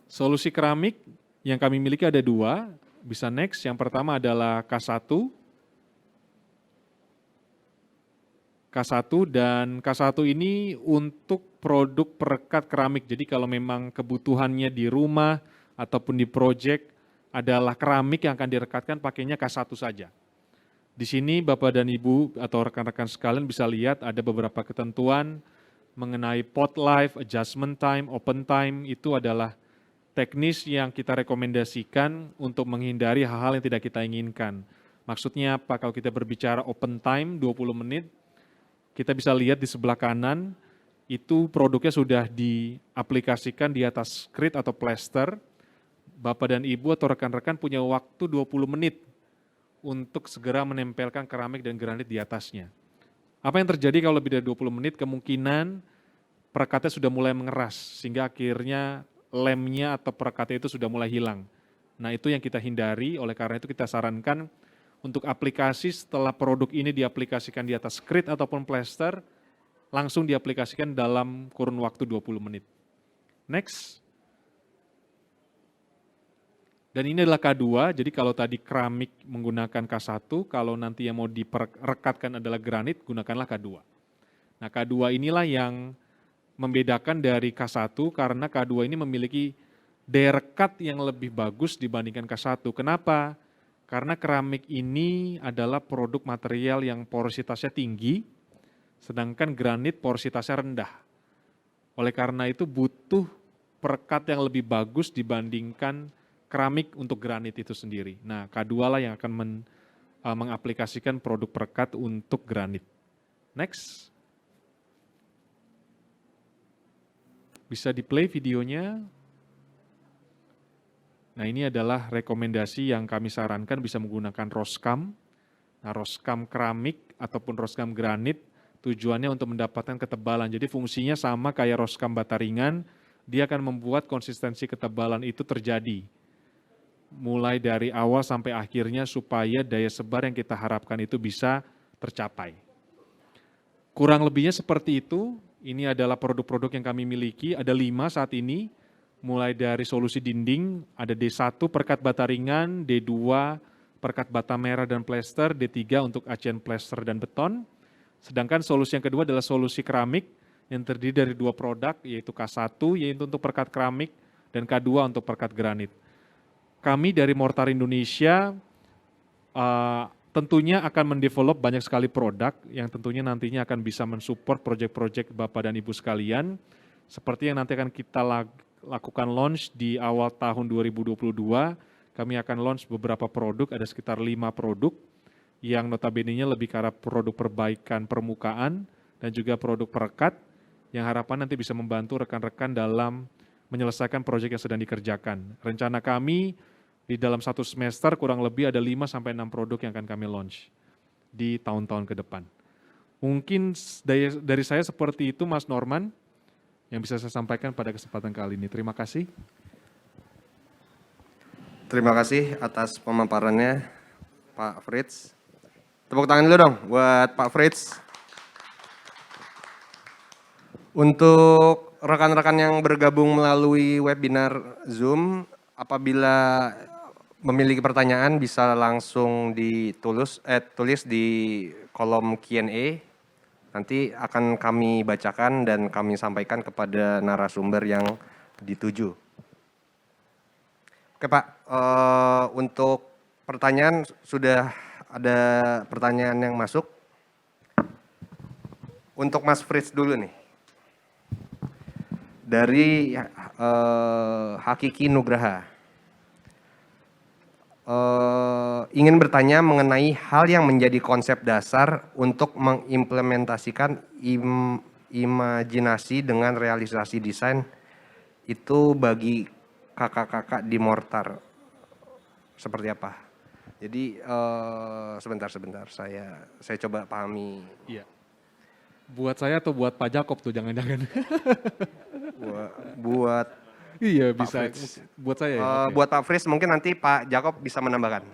Solusi keramik yang kami miliki ada 2, bisa next. Yang pertama adalah K1. K1 dan K1 ini untuk produk perekat keramik. Jadi kalau memang kebutuhannya di rumah ataupun di proyek adalah keramik yang akan direkatkan pakainya K1 saja. Di sini Bapak dan Ibu atau rekan-rekan sekalian bisa lihat ada beberapa ketentuan mengenai pot life, adjustment time, open time, itu adalah teknis yang kita rekomendasikan untuk menghindari hal-hal yang tidak kita inginkan. Maksudnya apa? Kalau kita berbicara open time 20 menit, kita bisa lihat di sebelah kanan, itu produknya sudah diaplikasikan di atas skrit atau plester. Bapak dan Ibu atau rekan-rekan punya waktu 20 menit untuk segera menempelkan keramik dan granit di atasnya. Apa yang terjadi kalau lebih dari 20 menit? Kemungkinan perekatnya sudah mulai mengeras, sehingga akhirnya lemnya atau perekatnya itu sudah mulai hilang. Nah itu yang kita hindari, oleh karena itu kita sarankan untuk aplikasi setelah produk ini diaplikasikan di atas skrit ataupun plester, langsung diaplikasikan dalam kurun waktu 20 menit. Next. Dan ini adalah K2, jadi kalau tadi keramik menggunakan K1, kalau nanti yang mau direkatkan adalah granit, gunakanlah K2. Nah K2 inilah yang membedakan dari K1 karena K2 ini memiliki daya rekat yang lebih bagus dibandingkan K1. Kenapa? Karena keramik ini adalah produk material yang porositasnya tinggi, sedangkan granit porositasnya rendah. Oleh karena itu butuh perekat yang lebih bagus dibandingkan keramik untuk granit itu sendiri. Nah, K2 lah yang akan mengaplikasikan produk perekat untuk granit. Next. Bisa di-play videonya. Nah, ini adalah rekomendasi yang kami sarankan bisa menggunakan Roskam. Nah, Roskam keramik ataupun Roskam granit tujuannya untuk mendapatkan ketebalan. Jadi fungsinya sama kayak Roskam bata ringan, dia akan membuat konsistensi ketebalan itu terjadi. Mulai dari awal sampai akhirnya supaya daya sebar yang kita harapkan itu bisa tercapai. Kurang lebihnya seperti itu. Ini adalah produk-produk yang kami miliki, ada 5 saat ini. Mulai dari solusi dinding, ada D1 perekat bata ringan, D2 perekat bata merah dan plester, D3 untuk acian plester dan beton. Sedangkan solusi yang kedua adalah solusi keramik yang terdiri dari 2 produk, yaitu K1 yaitu untuk perekat keramik dan K2 untuk perekat granit. Kami dari Mortar Indonesia tentunya akan mendevelop banyak sekali produk yang tentunya nantinya akan bisa mensupport proyek-proyek Bapak dan Ibu sekalian, seperti yang nanti akan kita lakukan launch di awal tahun 2022. Kami akan launch beberapa produk, ada sekitar 5 produk yang notabene-nya lebih ke arah produk perbaikan permukaan dan juga produk perekat yang harapan nanti bisa membantu rekan-rekan dalam menyelesaikan proyek yang sedang dikerjakan. Rencana kami di dalam 1 semester kurang lebih ada 5-6 produk yang akan kami launch di tahun-tahun ke depan. Mungkin dari saya seperti itu Mas Norman, yang bisa saya sampaikan pada kesempatan kali ini. Terima kasih. Terima kasih atas pemaparannya Pak Fritz. Tepuk tangan dulu dong buat Pak Fritz. Untuk rekan-rekan yang bergabung melalui webinar Zoom, apabila memiliki pertanyaan bisa langsung tulis di kolom Q&A. Nanti akan kami bacakan dan kami sampaikan kepada narasumber yang dituju. Oke Pak, untuk pertanyaan sudah ada pertanyaan yang masuk. Untuk Mas Fritz dulu nih. Dari Hakiki Nugraha. Ingin bertanya mengenai hal yang menjadi konsep dasar untuk mengimplementasikan imajinasi dengan realisasi desain itu bagi kakak-kakak di Mortar seperti apa? Jadi sebentar saya coba pahami. Iya. Buat saya atau buat Pak Jakob tuh jangan-jangan. Buat Iya Pak bisa. Fritz. Buat saya. Okay. Buat Pak Fritz mungkin nanti Pak Jakob bisa menambahkan.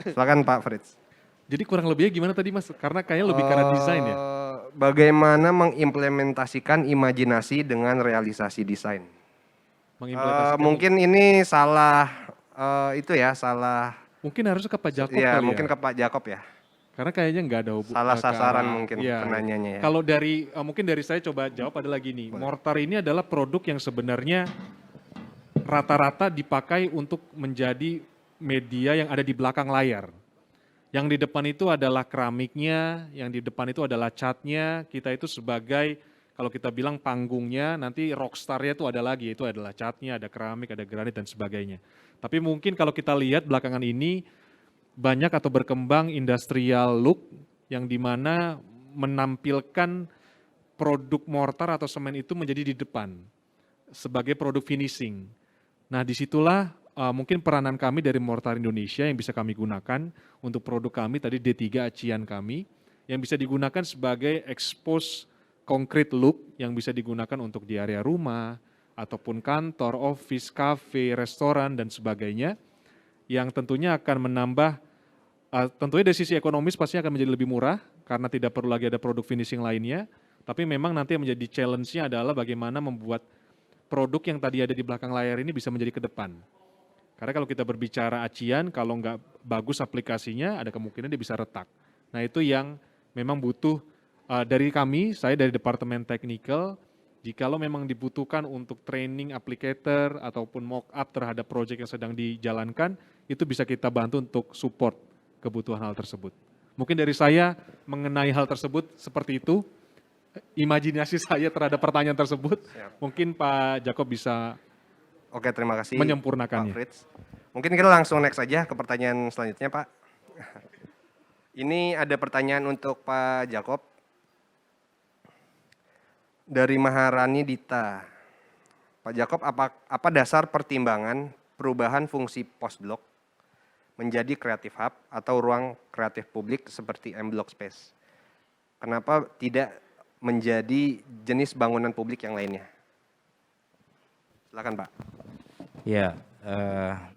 Silakan Pak Fritz. Jadi kurang lebihnya gimana tadi Mas? Karena kayaknya lebih karena desain ya. Bagaimana mengimplementasikan imajinasi dengan realisasi desain? Mungkin ini salah salah. Mungkin harusnya ke Pak Jakob Ya, kali mungkin ya. ke Pak Jakob ya. Karena kayaknya nggak ada Salah sasaran mungkin penanyanya ya. Kalau dari mungkin dari saya coba jawab adalah gini. Mortar ini adalah produk yang sebenarnya rata-rata dipakai untuk menjadi media yang ada di belakang layar. Yang di depan itu adalah keramiknya, yang di depan itu adalah catnya. Kita itu sebagai kalau kita bilang panggungnya, nanti rockstar-nya itu ada lagi, itu adalah catnya, ada keramik, ada granit dan sebagainya. Tapi mungkin kalau kita lihat belakangan ini banyak atau berkembang industrial look yang dimana menampilkan produk mortar atau semen itu menjadi di depan sebagai produk finishing. Nah disitulah mungkin peranan kami dari Mortar Indonesia yang bisa kami gunakan untuk produk kami tadi D3 acian kami yang bisa digunakan sebagai expose concrete look yang bisa digunakan untuk di area rumah ataupun kantor, office, cafe, restoran dan sebagainya yang tentunya akan menambah tentunya dari sisi ekonomis pasti akan menjadi lebih murah karena tidak perlu lagi ada produk finishing lainnya. Tapi memang nanti yang menjadi challenge-nya adalah bagaimana membuat produk yang tadi ada di belakang layar ini bisa menjadi ke depan. Karena kalau kita berbicara acian, kalau nggak bagus aplikasinya ada kemungkinan dia bisa retak. Nah itu yang memang butuh Dari kami, saya dari Departemen Technical, jikalau memang dibutuhkan untuk training applicator ataupun mock up terhadap proyek yang sedang dijalankan, itu bisa kita bantu untuk support kebutuhan hal tersebut. Mungkin dari saya mengenai hal tersebut seperti itu, imajinasi saya terhadap pertanyaan tersebut, mungkin Pak Jakob bisa Oke, terima kasih menyempurnakannya. Pak Fritz. Mungkin kita langsung next aja ke pertanyaan selanjutnya, Pak. Ini ada pertanyaan untuk Pak Jakob. Dari Maharani Dita. Pak Jakob, apa dasar pertimbangan perubahan fungsi postblok menjadi creative hub atau ruang kreatif publik seperti M-Block Space? Kenapa tidak menjadi jenis bangunan publik yang lainnya? Silakan, Pak. Ya,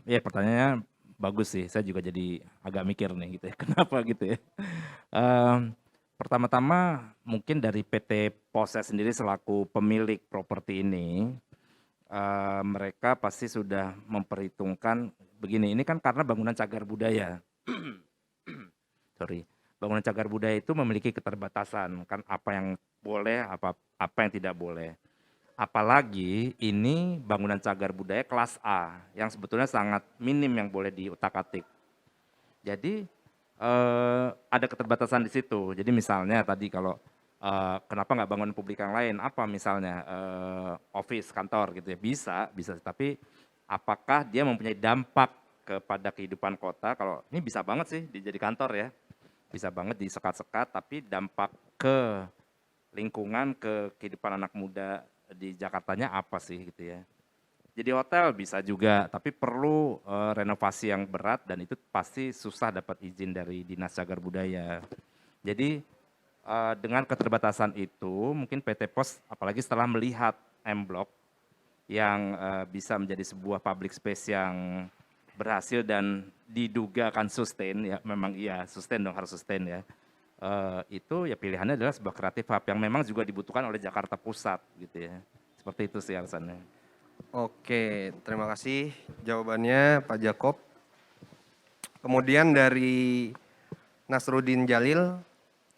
ya pertanyaannya bagus sih. Saya juga jadi agak mikir nih gitu ya. Kenapa gitu ya? Pertama-tama mungkin dari PT Pos sendiri selaku pemilik properti ini, mereka pasti sudah memperhitungkan begini. Ini kan karena bangunan cagar budaya. Sorry, bangunan cagar budaya itu memiliki keterbatasan kan, apa yang boleh, apa yang tidak boleh. Apalagi ini bangunan cagar budaya kelas A yang sebetulnya sangat minim yang boleh diutak-atik. Jadi ada keterbatasan di situ. Jadi misalnya tadi kalau kenapa nggak bangunan publik yang lain? Apa misalnya office, kantor gitu ya? Bisa. Tapi apakah dia mempunyai dampak kepada kehidupan kota? Kalau ini bisa banget sih jadi kantor ya, bisa banget disekat-sekat. Tapi dampak ke lingkungan, ke kehidupan anak muda di Jakartanya apa sih gitu ya? Jadi hotel bisa juga, tapi perlu renovasi yang berat dan itu pasti susah dapat izin dari Dinas Cagar Budaya. Jadi dengan keterbatasan itu, mungkin PT Pos apalagi setelah melihat M-Block yang bisa menjadi sebuah public space yang berhasil dan diduga akan sustain, ya memang iya sustain dong, harus sustain ya. Itu ya pilihannya adalah sebuah creative hub yang memang juga dibutuhkan oleh Jakarta Pusat gitu ya. Seperti itu sih alasannya. Oke, terima kasih jawabannya Pak Jakob. Kemudian dari Nasruddin Jalil,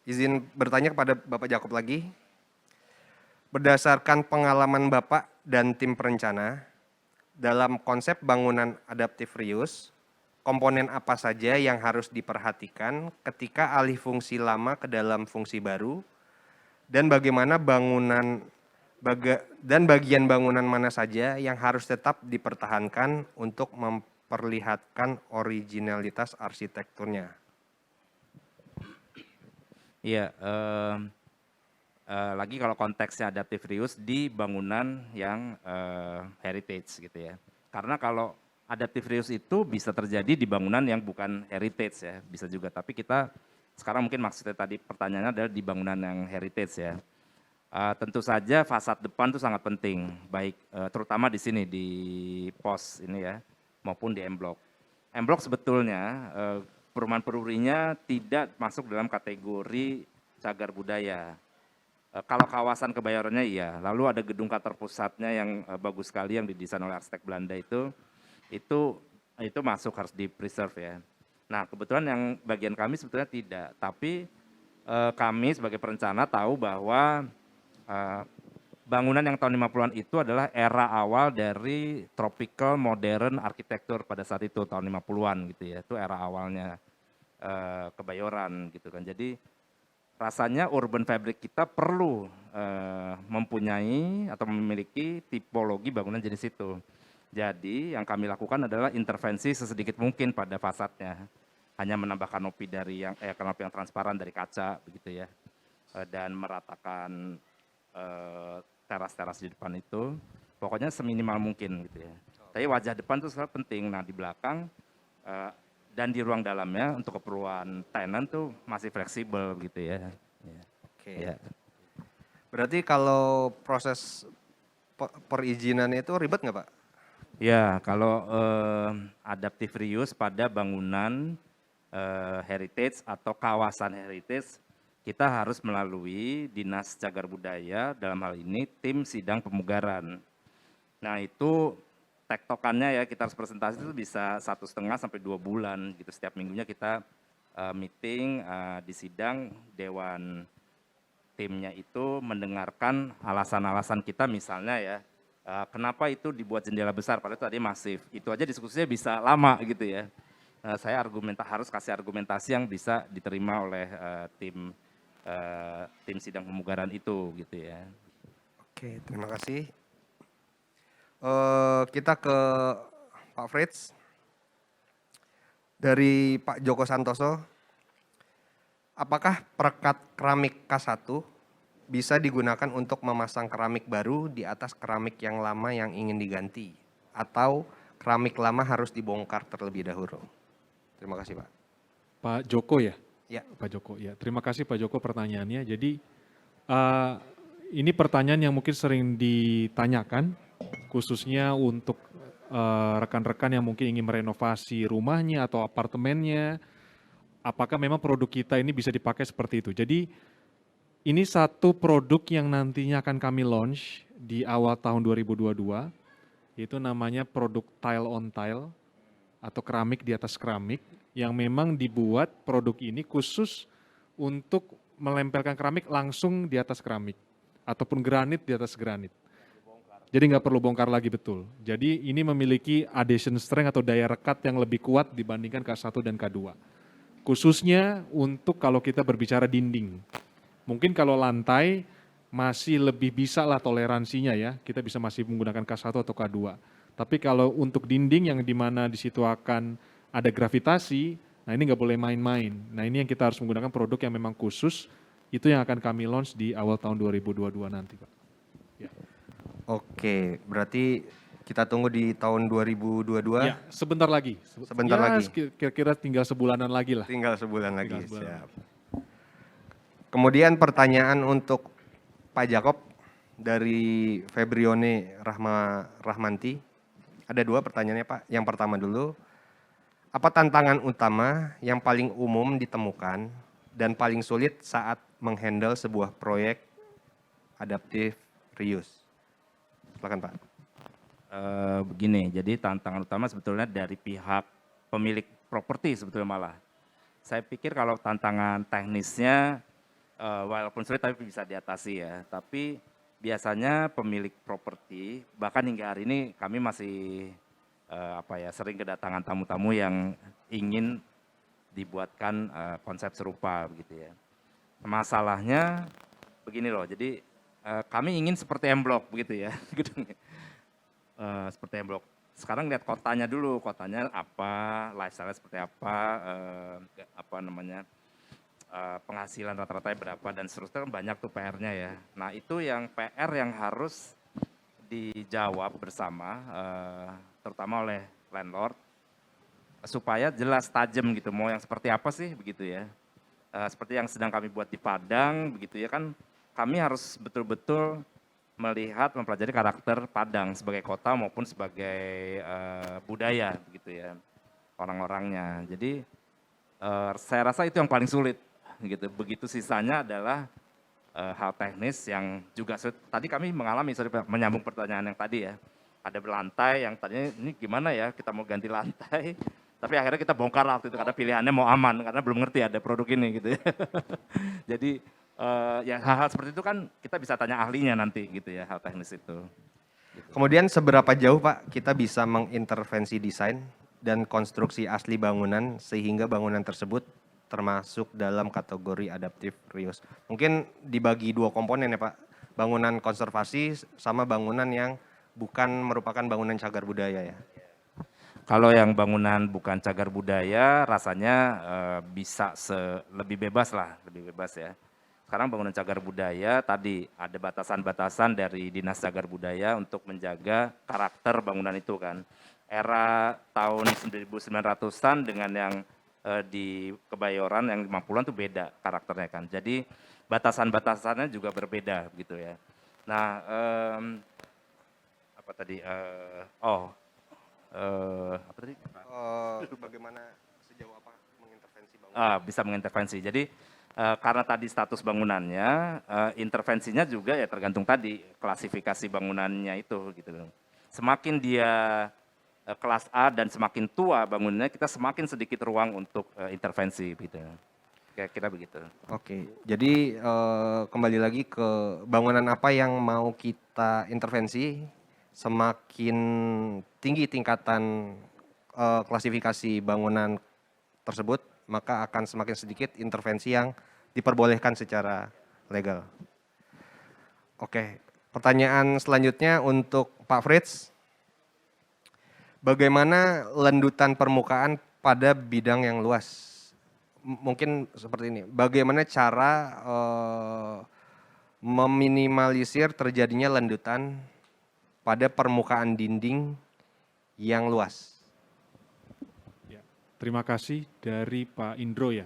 izin bertanya kepada Bapak Jakob lagi. Berdasarkan pengalaman Bapak dan tim perencana, dalam konsep bangunan adaptive reuse, komponen apa saja yang harus diperhatikan ketika alih fungsi lama ke dalam fungsi baru, dan bagaimana bagian bangunan mana saja yang harus tetap dipertahankan untuk memperlihatkan originalitas arsitekturnya? Iya, lagi kalau konteksnya adaptive reuse di bangunan yang heritage gitu ya. Karena kalau adaptive reuse itu bisa terjadi di bangunan yang bukan heritage ya, bisa juga. Tapi kita sekarang mungkin maksudnya tadi pertanyaannya adalah di bangunan yang heritage ya. Tentu saja fasad depan itu sangat penting, baik terutama di sini di Pos ini ya, maupun di M-Block. M-Block sebetulnya perumahan perurinya tidak masuk dalam kategori cagar budaya. Kalau kawasan Kebayorannya iya, lalu ada gedung kantor pusatnya yang bagus sekali yang didesain oleh arsitek Belanda itu masuk, harus di-preserve ya. Nah kebetulan yang bagian kami sebetulnya tidak, tapi kami sebagai perencana tahu bahwa bangunan yang tahun 50-an itu adalah era awal dari tropical modern arsitektur pada saat itu tahun 50-an gitu ya. Itu era awalnya Kebayoran gitu kan. Jadi rasanya urban fabric kita perlu mempunyai atau memiliki tipologi bangunan jenis itu. Jadi yang kami lakukan adalah intervensi sesedikit mungkin pada fasadnya. Hanya menambah kanopi kanopi yang transparan dari kaca begitu ya. Dan meratakan teras-teras di depan itu, pokoknya seminimal mungkin gitu ya. Tapi wajah depan itu sangat penting. Nah di belakang dan di ruang dalamnya untuk keperluan tenant tuh masih fleksibel gitu ya. Oke. Ya. Berarti kalau proses perizinan itu ribet nggak Pak? Ya kalau adaptive reuse pada bangunan heritage atau kawasan heritage, kita harus melalui Dinas Cagar Budaya, dalam hal ini tim sidang pemugaran. Nah itu tektokannya ya, kita harus presentasi itu bisa 1,5 sampai 2 bulan gitu. Setiap minggunya kita meeting di sidang Dewan timnya itu mendengarkan alasan-alasan kita, misalnya ya, kenapa itu dibuat jendela besar padahal tadi masif. Itu aja diskusinya bisa lama gitu ya. Saya harus kasih argumentasi yang bisa diterima oleh tim sidang pemugaran itu gitu ya. Oke, terima kasih. Kita ke Pak Fritz. Dari Pak Joko Santoso, apakah perekat keramik K1 bisa digunakan untuk memasang keramik baru di atas keramik yang lama yang ingin diganti? Atau keramik lama harus dibongkar terlebih dahulu? Terima kasih Pak. Pak Joko ya? Ya. Pak Joko, ya. Terima kasih Pak Joko pertanyaannya. Jadi ini pertanyaan yang mungkin sering ditanyakan, khususnya untuk rekan-rekan yang mungkin ingin merenovasi rumahnya atau apartemennya, apakah memang produk kita ini bisa dipakai seperti itu. Jadi ini satu produk yang nantinya akan kami launch di awal tahun 2022, yaitu namanya produk tile on tile atau keramik di atas keramik, yang memang dibuat produk ini khusus untuk melempelkan keramik langsung di atas keramik, ataupun granit di atas granit. Jadi nggak perlu bongkar lagi, betul. Jadi ini memiliki adhesion strength atau daya rekat yang lebih kuat dibandingkan K1 dan K2. Khususnya untuk kalau kita berbicara dinding. Mungkin kalau lantai masih lebih bisa lah toleransinya ya, kita bisa masih menggunakan K1 atau K2. Tapi kalau untuk dinding yang dimana di situ akan ada gravitasi, nah ini nggak boleh main-main. Nah ini yang kita harus menggunakan produk yang memang khusus, itu yang akan kami launch di awal tahun 2022 nanti Pak. Ya. Oke, berarti kita tunggu di tahun 2022. Ya, sebentar lagi. Sebentar lagi. Kira-kira tinggal sebulanan lagi lah. Tinggal sebulan lagi. Tinggal sebulan Siap. Kemudian pertanyaan untuk Pak Jakob dari Febrione Rahmanti. Ada 2 pertanyaannya Pak. Yang pertama dulu, apa tantangan utama yang paling umum ditemukan dan paling sulit saat menghandle sebuah proyek adaptive reuse? Silakan Pak. Begini, jadi tantangan utama sebetulnya dari pihak pemilik properti sebetulnya malah. Saya pikir kalau tantangan teknisnya walaupun sulit tapi bisa diatasi ya. Tapi biasanya pemilik properti, bahkan hingga hari ini kami masih sering kedatangan tamu-tamu yang ingin dibuatkan konsep serupa begitu ya. Masalahnya begini loh, jadi kami ingin seperti M-Block begitu ya. Seperti M-Block. Sekarang lihat kotanya dulu, kotanya apa, lifestyle seperti apa, penghasilan rata-ratanya berapa dan seterusnya, banyak tuh PR-nya ya. Nah itu yang PR yang harus dijawab bersama, terutama oleh landlord, supaya jelas tajam gitu, mau yang seperti apa sih begitu ya. Seperti yang sedang kami buat di Padang begitu ya kan, kami harus betul-betul melihat, mempelajari karakter Padang sebagai kota maupun sebagai budaya begitu ya, orang-orangnya. Jadi saya rasa itu yang paling sulit gitu. Begitu sisanya adalah hal teknis yang juga sulit. Tadi kami mengalami, menyambung pertanyaan yang tadi ya, ada berlantai yang tadinya ini gimana ya, kita mau ganti lantai, tapi akhirnya kita bongkar waktu itu karena pilihannya mau aman, karena belum ngerti ada produk ini gitu ya. Jadi ya hal-hal seperti itu kan kita bisa tanya ahlinya nanti gitu ya, hal teknis itu. Gitu. Kemudian seberapa jauh Pak kita bisa mengintervensi desain dan konstruksi asli bangunan sehingga bangunan tersebut termasuk dalam kategori adaptive reuse? Mungkin dibagi 2 komponen ya Pak, bangunan konservasi sama bangunan yang bukan merupakan bangunan cagar budaya ya. Kalau yang bangunan bukan cagar budaya rasanya bisa lebih bebas lah, lebih bebas ya. Sekarang bangunan cagar budaya tadi ada batasan-batasan dari Dinas Cagar Budaya untuk menjaga karakter bangunan itu kan. Era tahun 1900-an dengan yang di Kebayoran yang 50-an itu beda karakternya kan. Jadi batasan-batasannya juga berbeda gitu ya. Nah, apa tadi? Bagaimana sejauh apa mengintervensi bangunan? Bisa mengintervensi. Jadi karena tadi status bangunannya, intervensinya juga ya tergantung tadi klasifikasi bangunannya itu gitu. Semakin dia kelas A dan semakin tua bangunannya, kita semakin sedikit ruang untuk intervensi gitu. kira-kira begitu. Oke, jadi kembali lagi ke bangunan apa yang mau kita intervensi, semakin tinggi tingkatan klasifikasi bangunan tersebut, maka akan semakin sedikit intervensi yang diperbolehkan secara legal. Oke, pertanyaan selanjutnya untuk Pak Fritz. Bagaimana landutan permukaan pada bidang yang luas? Mungkin seperti ini, bagaimana cara meminimalisir terjadinya landutan pada permukaan dinding yang luas? Ya, terima kasih dari Pak Indro ya.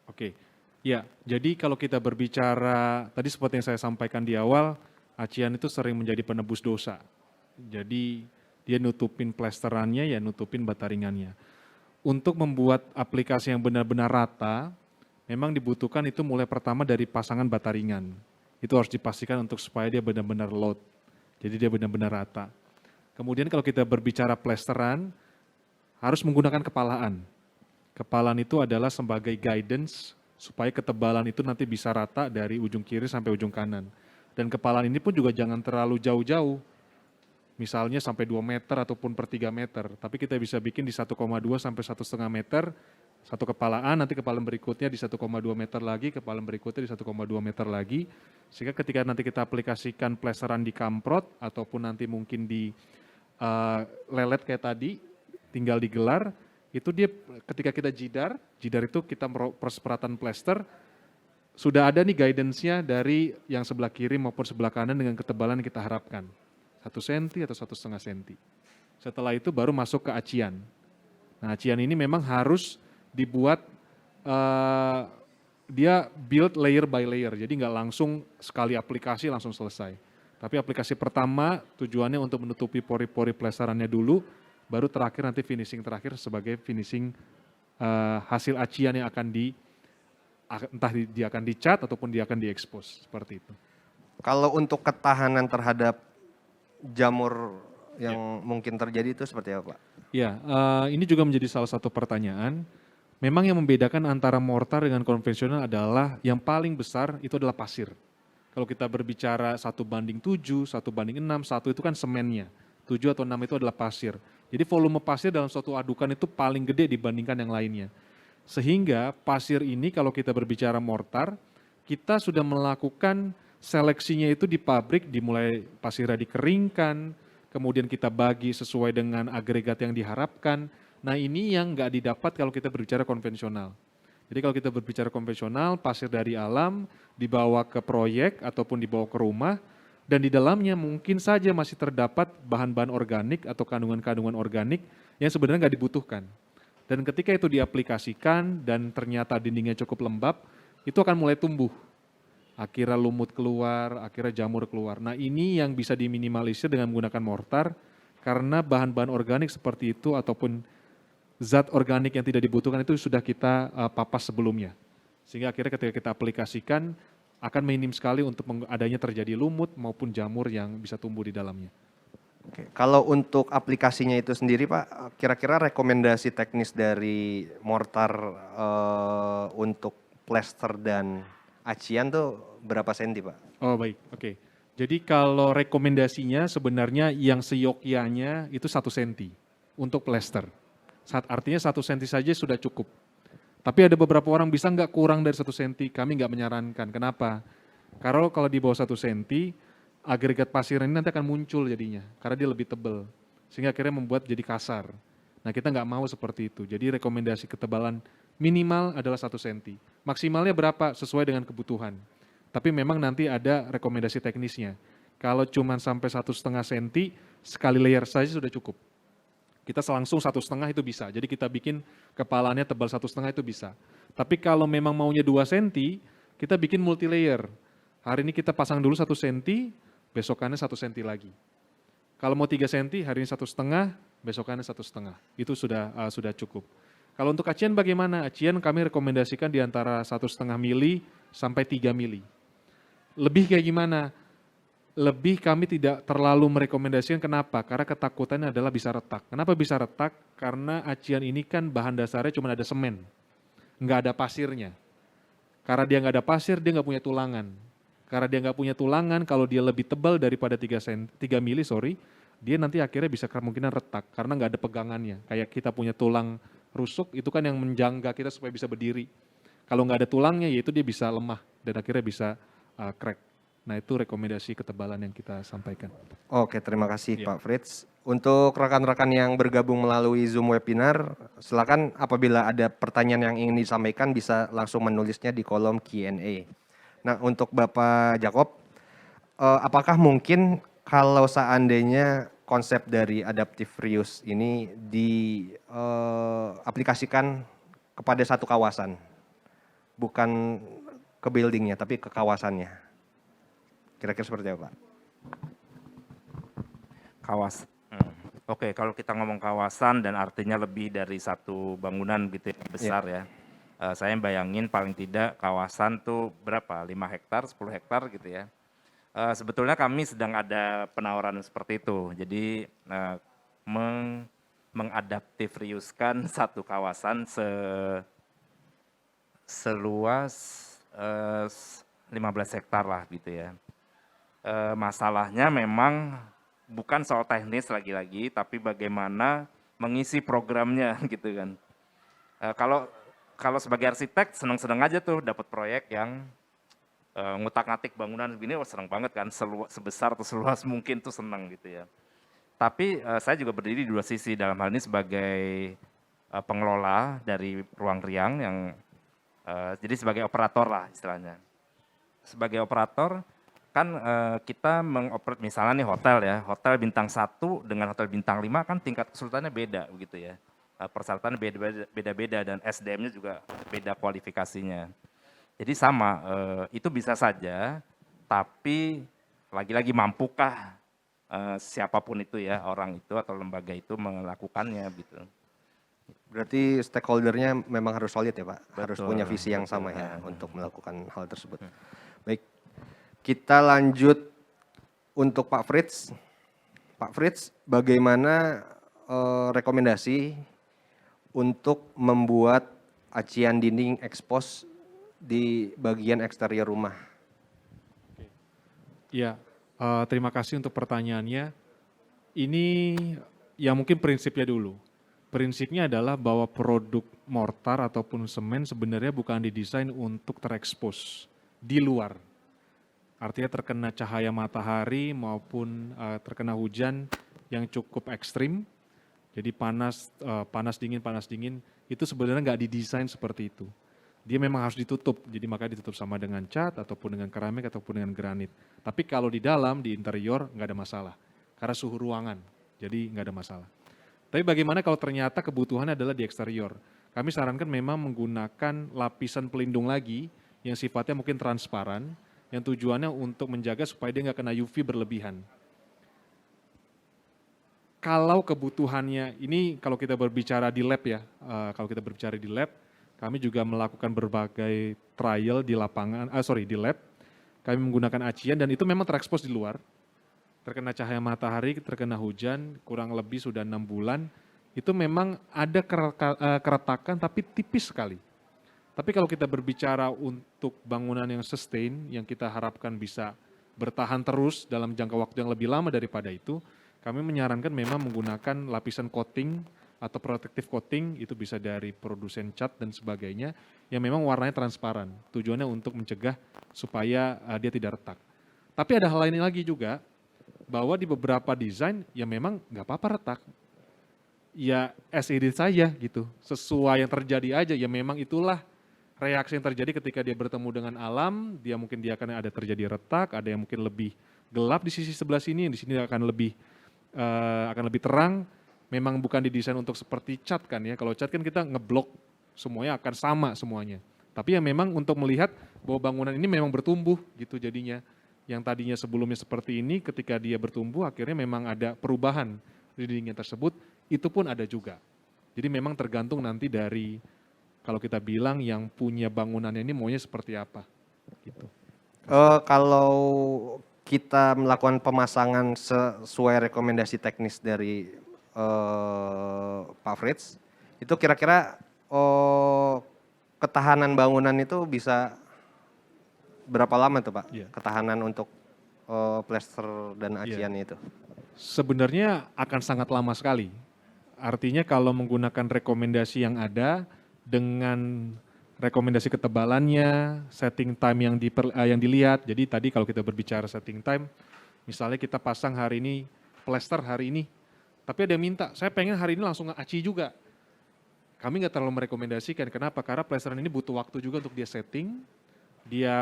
Oke, ya jadi kalau kita berbicara, tadi seperti yang saya sampaikan di awal, acian itu sering menjadi penebus dosa. Jadi dia nutupin plesterannya, ya nutupin bata ringannya. Untuk membuat aplikasi yang benar-benar rata, memang dibutuhkan itu mulai pertama dari pasangan bata ringan. Itu harus dipastikan untuk supaya dia benar-benar load. Jadi dia benar-benar rata. Kemudian kalau kita berbicara plesteran, harus menggunakan kepalaan. Kepalaan itu adalah sebagai guidance supaya ketebalan itu nanti bisa rata dari ujung kiri sampai ujung kanan. Dan kepalaan ini pun juga jangan terlalu jauh-jauh. Misalnya sampai 2 meter ataupun per 3 meter. Tapi kita bisa bikin di 1,2 sampai 1,5 meter, satu kepalaan, nanti kepalaan berikutnya di 1,2 meter lagi, kepalaan berikutnya di 1,2 meter lagi. Sehingga ketika nanti kita aplikasikan plesteran di kamprot, ataupun nanti mungkin di lelet kayak tadi, tinggal digelar, itu dia ketika kita jidar itu kita persperatan plester, sudah ada nih guidance-nya dari yang sebelah kiri maupun sebelah kanan dengan ketebalan yang kita harapkan. 1 cm atau 1,5 cm. Setelah itu baru masuk ke acian. Nah, acian ini memang harus dibuat, dia build layer by layer, jadi nggak langsung sekali aplikasi langsung selesai. Tapi aplikasi pertama tujuannya untuk menutupi pori-pori plesterannya dulu, baru terakhir nanti finishing terakhir sebagai finishing hasil acian yang akan entah dia akan dicat ataupun dia akan diekspos, seperti itu. Kalau untuk ketahanan terhadap jamur yang mungkin terjadi itu seperti apa, Pak? Ya, ini juga menjadi salah satu pertanyaan. Memang yang membedakan antara mortar dengan konvensional adalah yang paling besar itu adalah pasir. Kalau kita berbicara 1:7, 1:6, 1 itu kan semennya. 7 atau 6 itu adalah pasir. Jadi volume pasir dalam suatu adukan itu paling gede dibandingkan yang lainnya. Sehingga pasir ini kalau kita berbicara mortar, kita sudah melakukan seleksinya itu di pabrik, dimulai pasirnya dikeringkan, kemudian kita bagi sesuai dengan agregat yang diharapkan. Nah ini yang nggak didapat kalau kita berbicara konvensional. Jadi kalau kita berbicara konvensional, pasir dari alam dibawa ke proyek ataupun dibawa ke rumah, dan di dalamnya mungkin saja masih terdapat bahan-bahan organik atau kandungan-kandungan organik yang sebenarnya nggak dibutuhkan. Dan ketika itu diaplikasikan dan ternyata dindingnya cukup lembab, itu akan mulai tumbuh. Akhirnya lumut keluar, akhirnya jamur keluar. Nah ini yang bisa diminimalisir dengan menggunakan mortar, karena bahan-bahan organik seperti itu ataupun zat organik yang tidak dibutuhkan itu sudah kita papas sebelumnya. Sehingga akhirnya ketika kita aplikasikan, akan minim sekali untuk adanya terjadi lumut maupun jamur yang bisa tumbuh di dalamnya. Oke. Kalau untuk aplikasinya itu sendiri Pak, kira-kira rekomendasi teknis dari mortar untuk plester dan acian tuh berapa senti Pak? Oh baik, oke. Jadi kalau rekomendasinya sebenarnya yang seyogyanya itu 1 cm untuk plester. Artinya 1 cm saja sudah cukup. Tapi ada beberapa orang bisa nggak kurang dari 1 cm, kami nggak menyarankan. Kenapa? Karena kalau di bawah 1 cm, agregat pasir ini nanti akan muncul jadinya, karena dia lebih tebal. Sehingga akhirnya membuat jadi kasar. Nah kita nggak mau seperti itu. Jadi rekomendasi ketebalan minimal adalah 1 cm. Maksimalnya berapa? Sesuai dengan kebutuhan. Tapi memang nanti ada rekomendasi teknisnya. Kalau cuma sampai 1,5 cm, sekali layer saja sudah cukup. Kita langsung 1,5 itu bisa. Jadi kita bikin kepalanya tebal 1,5 itu bisa. Tapi kalau memang maunya 2 cm, kita bikin multi layer. Hari ini kita pasang dulu 1 cm, besokannya 1 cm lagi. Kalau mau 3 cm, hari ini 1,5, besokannya 1,5. Itu sudah cukup. Kalau untuk acian bagaimana? Acian kami rekomendasikan di antara 1,5 mili sampai 3 mili. Lebih kayak gimana? Lebih kami tidak terlalu merekomendasikan, kenapa? Karena ketakutannya adalah bisa retak. Kenapa bisa retak? Karena acian ini kan bahan dasarnya cuma ada semen, nggak ada pasirnya. Karena dia nggak ada pasir, dia nggak punya tulangan. Karena dia nggak punya tulangan, kalau dia lebih tebal daripada 3 mili, dia nanti akhirnya bisa kemungkinan retak karena nggak ada pegangannya. Kayak kita punya tulang rusuk, itu kan yang menjangga kita supaya bisa berdiri. Kalau nggak ada tulangnya, yaitu dia bisa lemah dan akhirnya bisa crack. Nah itu rekomendasi ketebalan yang kita sampaikan. Oke, terima kasih Iya. Pak Fritz. Untuk rekan-rekan yang bergabung melalui Zoom webinar, silakan apabila ada pertanyaan yang ingin disampaikan bisa langsung menulisnya di kolom Q&A. Nah, untuk Bapak Jakob, apakah mungkin kalau seandainya konsep dari adaptive reuse ini diaplikasikan kepada satu kawasan, bukan ke buildingnya, tapi ke kawasannya? Kira-kira seperti apa, Pak? Oke, kalau kita ngomong kawasan dan artinya lebih dari satu bangunan gitu ya, besar ya. Saya bayangin paling tidak kawasan tuh berapa? 5 hektar, 10 hektar gitu ya. Sebetulnya kami sedang ada penawaran seperti itu. Jadi mengadaptif reuse-kan satu kawasan seluas 15 hektar lah gitu ya. Masalahnya memang bukan soal teknis lagi-lagi, tapi bagaimana mengisi programnya gitu kan. Kalau sebagai arsitek senang-senang aja tuh dapat proyek yang ngutak-ngatik bangunan begini, senang banget kan, sebesar atau seluas mungkin tuh senang gitu ya. Tapi saya juga berdiri di dua sisi, dalam hal ini sebagai pengelola dari ruang Riang yang jadi sebagai operator lah istilahnya. Sebagai operator kan kita mengoperate misalnya nih hotel ya, hotel bintang 1 dengan hotel bintang 5 kan tingkat kesulitannya beda begitu ya. Persyaratannya beda-beda dan SDM-nya juga beda kualifikasinya. Jadi sama, itu bisa saja, tapi lagi-lagi mampukah siapapun itu ya, orang itu atau lembaga itu melakukannya gitu. Berarti stakeholder-nya memang harus solid ya Pak? Harus Betul, punya visi yang betul. sama ya untuk melakukan hal tersebut. Baik, kita lanjut untuk Pak Fritz. Pak Fritz, bagaimana rekomendasi untuk membuat acian dinding expose di bagian eksterior rumah? Ya, terima kasih untuk pertanyaannya. Ini ya mungkin prinsipnya dulu. Prinsipnya adalah bahwa produk mortar ataupun semen sebenarnya bukan didesain untuk terekspos di luar. Artinya terkena cahaya matahari maupun terkena hujan yang cukup ekstrim. Jadi panas dingin, itu sebenarnya nggak didesain seperti itu. Dia memang harus ditutup, jadi makanya ditutup sama dengan cat ataupun dengan keramik ataupun dengan granit. Tapi kalau di dalam, di interior nggak ada masalah. Karena suhu ruangan, jadi nggak ada masalah. Tapi bagaimana kalau ternyata kebutuhannya adalah di eksterior? Kami sarankan memang menggunakan lapisan pelindung lagi yang sifatnya mungkin transparan, yang tujuannya untuk menjaga supaya dia nggak kena UV berlebihan. Kalau kebutuhannya, ini kalau kita berbicara di lab ya, di lab, kami juga melakukan berbagai trial di lapangan, di lab. Kami menggunakan acian dan itu memang terekspos di luar. Terkena cahaya matahari, terkena hujan, kurang lebih sudah 6 bulan. Itu memang ada keretakan tapi tipis sekali. Tapi kalau kita berbicara untuk bangunan yang sustain, yang kita harapkan bisa bertahan terus dalam jangka waktu yang lebih lama daripada itu, kami menyarankan memang menggunakan lapisan coating atau protective coating, itu bisa dari produsen cat dan sebagainya, yang memang warnanya transparan. Tujuannya untuk mencegah supaya dia tidak retak. Tapi ada hal lain lagi juga, bahwa di beberapa desain ya memang nggak apa-apa retak. Ya as it is saja gitu, sesuai yang terjadi aja, ya memang itulah reaksi yang terjadi ketika dia bertemu dengan alam, dia akan ada terjadi retak, ada yang mungkin lebih gelap di sisi sebelah sini, di sini akan lebih terang. Memang bukan didesain untuk seperti cat kan ya, kalau cat kan kita ngeblok semuanya akan sama semuanya. Tapi ya memang untuk melihat bahwa bangunan ini memang bertumbuh gitu jadinya. Yang tadinya sebelumnya seperti ini, ketika dia bertumbuh akhirnya memang ada perubahan di dindingnya tersebut, itu pun ada juga. Jadi memang tergantung nanti dari, kalau kita bilang yang punya bangunannya ini maunya seperti apa. Gitu. Kalau kita melakukan pemasangan sesuai rekomendasi teknis dari Pak Fritz, itu kira-kira ketahanan bangunan itu bisa berapa lama tuh Pak Iya. ketahanan untuk plester dan aciannya itu? Sebenarnya akan sangat lama sekali. Artinya kalau menggunakan rekomendasi yang ada dengan rekomendasi ketebalannya, setting time yang dilihat. Jadi tadi kalau kita berbicara setting time, misalnya kita pasang hari ini plester hari ini, tapi ada yang minta, saya pengen hari ini langsung aci juga. Kami nggak terlalu merekomendasikan. Kenapa? Karena plesteran ini butuh waktu juga untuk dia setting, dia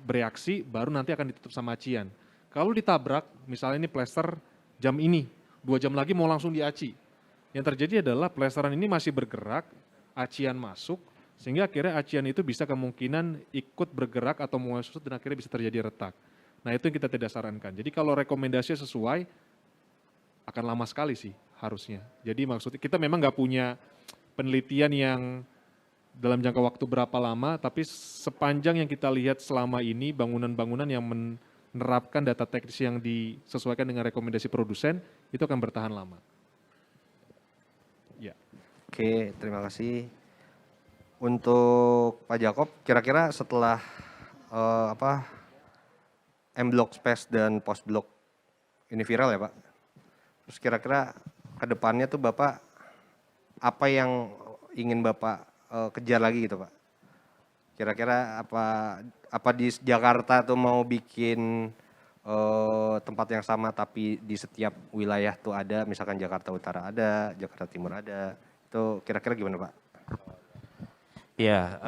bereaksi, baru nanti akan ditutup sama acian. Kalau ditabrak, misalnya ini plester jam ini, 2 jam lagi mau langsung diaci. Yang terjadi adalah plesteran ini masih bergerak, acian masuk, sehingga akhirnya acian itu bisa kemungkinan ikut bergerak atau mulai susut dan akhirnya bisa terjadi retak. Nah itu yang kita tidak sarankan. Jadi kalau rekomendasinya sesuai, akan lama sekali sih harusnya. Jadi maksudnya kita memang nggak punya penelitian yang dalam jangka waktu berapa lama, tapi sepanjang yang kita lihat selama ini bangunan-bangunan yang menerapkan data teknis yang disesuaikan dengan rekomendasi produsen, itu akan bertahan lama. Ya. Oke, terima kasih. Untuk Pak Jakob, kira-kira setelah M-Block Space dan Post Block ini viral ya Pak, terus kira-kira ke depannya tuh Bapak, apa yang ingin Bapak kejar lagi gitu Pak? Kira-kira apa di Jakarta tuh mau bikin tempat yang sama tapi di setiap wilayah tuh ada, misalkan Jakarta Utara ada, Jakarta Timur ada, itu kira-kira gimana Pak? Ya,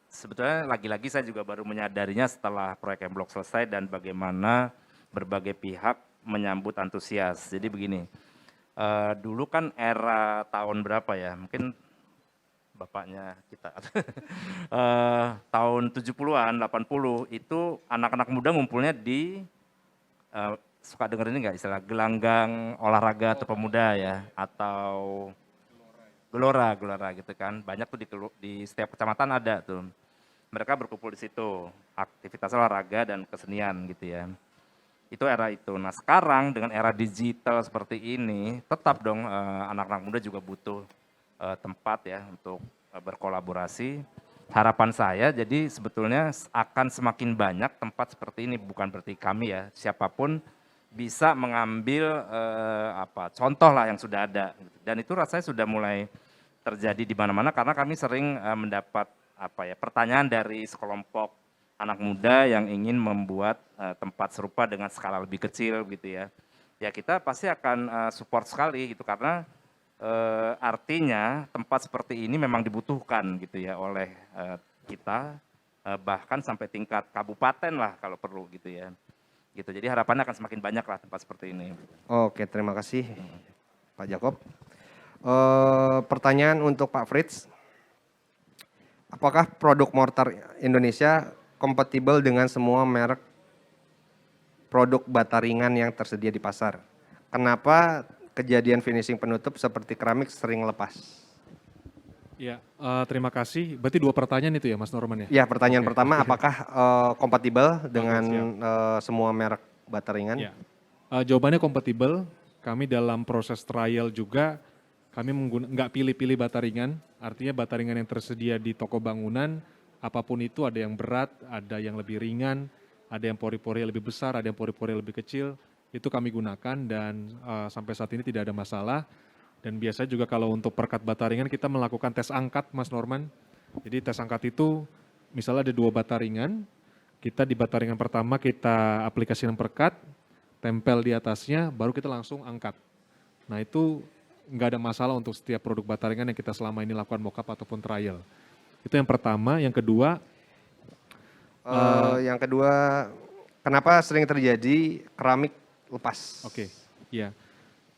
sebetulnya lagi-lagi saya juga baru menyadarinya setelah proyek M-Block selesai dan bagaimana berbagai pihak menyambut antusias. Jadi begini, dulu kan era tahun berapa ya, mungkin bapaknya kita, tahun 70-an, 80, itu anak-anak muda ngumpulnya di, suka denger ini nggak istilah gelanggang olahraga atau pemuda ya, atau gelora gitu kan, banyak tuh di setiap kecamatan ada tuh. Mereka berkumpul di situ, aktivitas olahraga dan kesenian gitu ya. Itu era itu. Nah sekarang dengan era digital seperti ini, tetap dong anak-anak muda juga butuh tempat ya untuk berkolaborasi. Harapan saya jadi sebetulnya akan semakin banyak tempat seperti ini, bukan berarti kami ya, siapapun bisa mengambil contoh lah yang sudah ada. Dan itu rasanya sudah mulai terjadi di mana-mana karena kami sering mendapat pertanyaan dari sekelompok anak muda yang ingin membuat tempat serupa dengan skala lebih kecil gitu ya. Ya kita pasti akan support sekali gitu karena artinya tempat seperti ini memang dibutuhkan gitu ya oleh kita bahkan sampai tingkat kabupaten lah kalau perlu gitu ya. Gitu. Jadi harapannya akan semakin banyak lah tempat seperti ini. Oke, terima kasih Pak Jakob. Pertanyaan untuk Pak Fritz. Apakah produk mortar Indonesia kompatibel dengan semua merek produk bata ringan yang tersedia di pasar? Kenapa kejadian finishing penutup seperti keramik sering lepas? Ya, terima kasih. Berarti 2 pertanyaan itu ya Mas Norman ya? Ya, pertanyaan pertama, apakah kompatibel dengan semua merek bata ringan? Ya. Jawabannya kompatibel. Kami dalam proses trial juga, kami nggak pilih-pilih bata ringan. Artinya bata ringan yang tersedia di toko bangunan, apapun itu ada yang berat, ada yang lebih ringan, ada yang pori-pori lebih besar, ada yang pori-pori lebih kecil. Itu kami gunakan dan sampai saat ini tidak ada masalah. Dan biasanya juga kalau untuk perkat bata ringan kita melakukan tes angkat Mas Norman. Jadi tes angkat itu misalnya ada 2 bata ringan, kita di bata ringan pertama kita aplikasikan perkat, tempel di atasnya, baru kita langsung angkat. Nah itu nggak ada masalah untuk setiap produk bata ringan yang kita selama ini lakukan mock-up ataupun trial. Itu yang pertama. Yang kedua, kenapa sering terjadi keramik lepas? Oke, ya.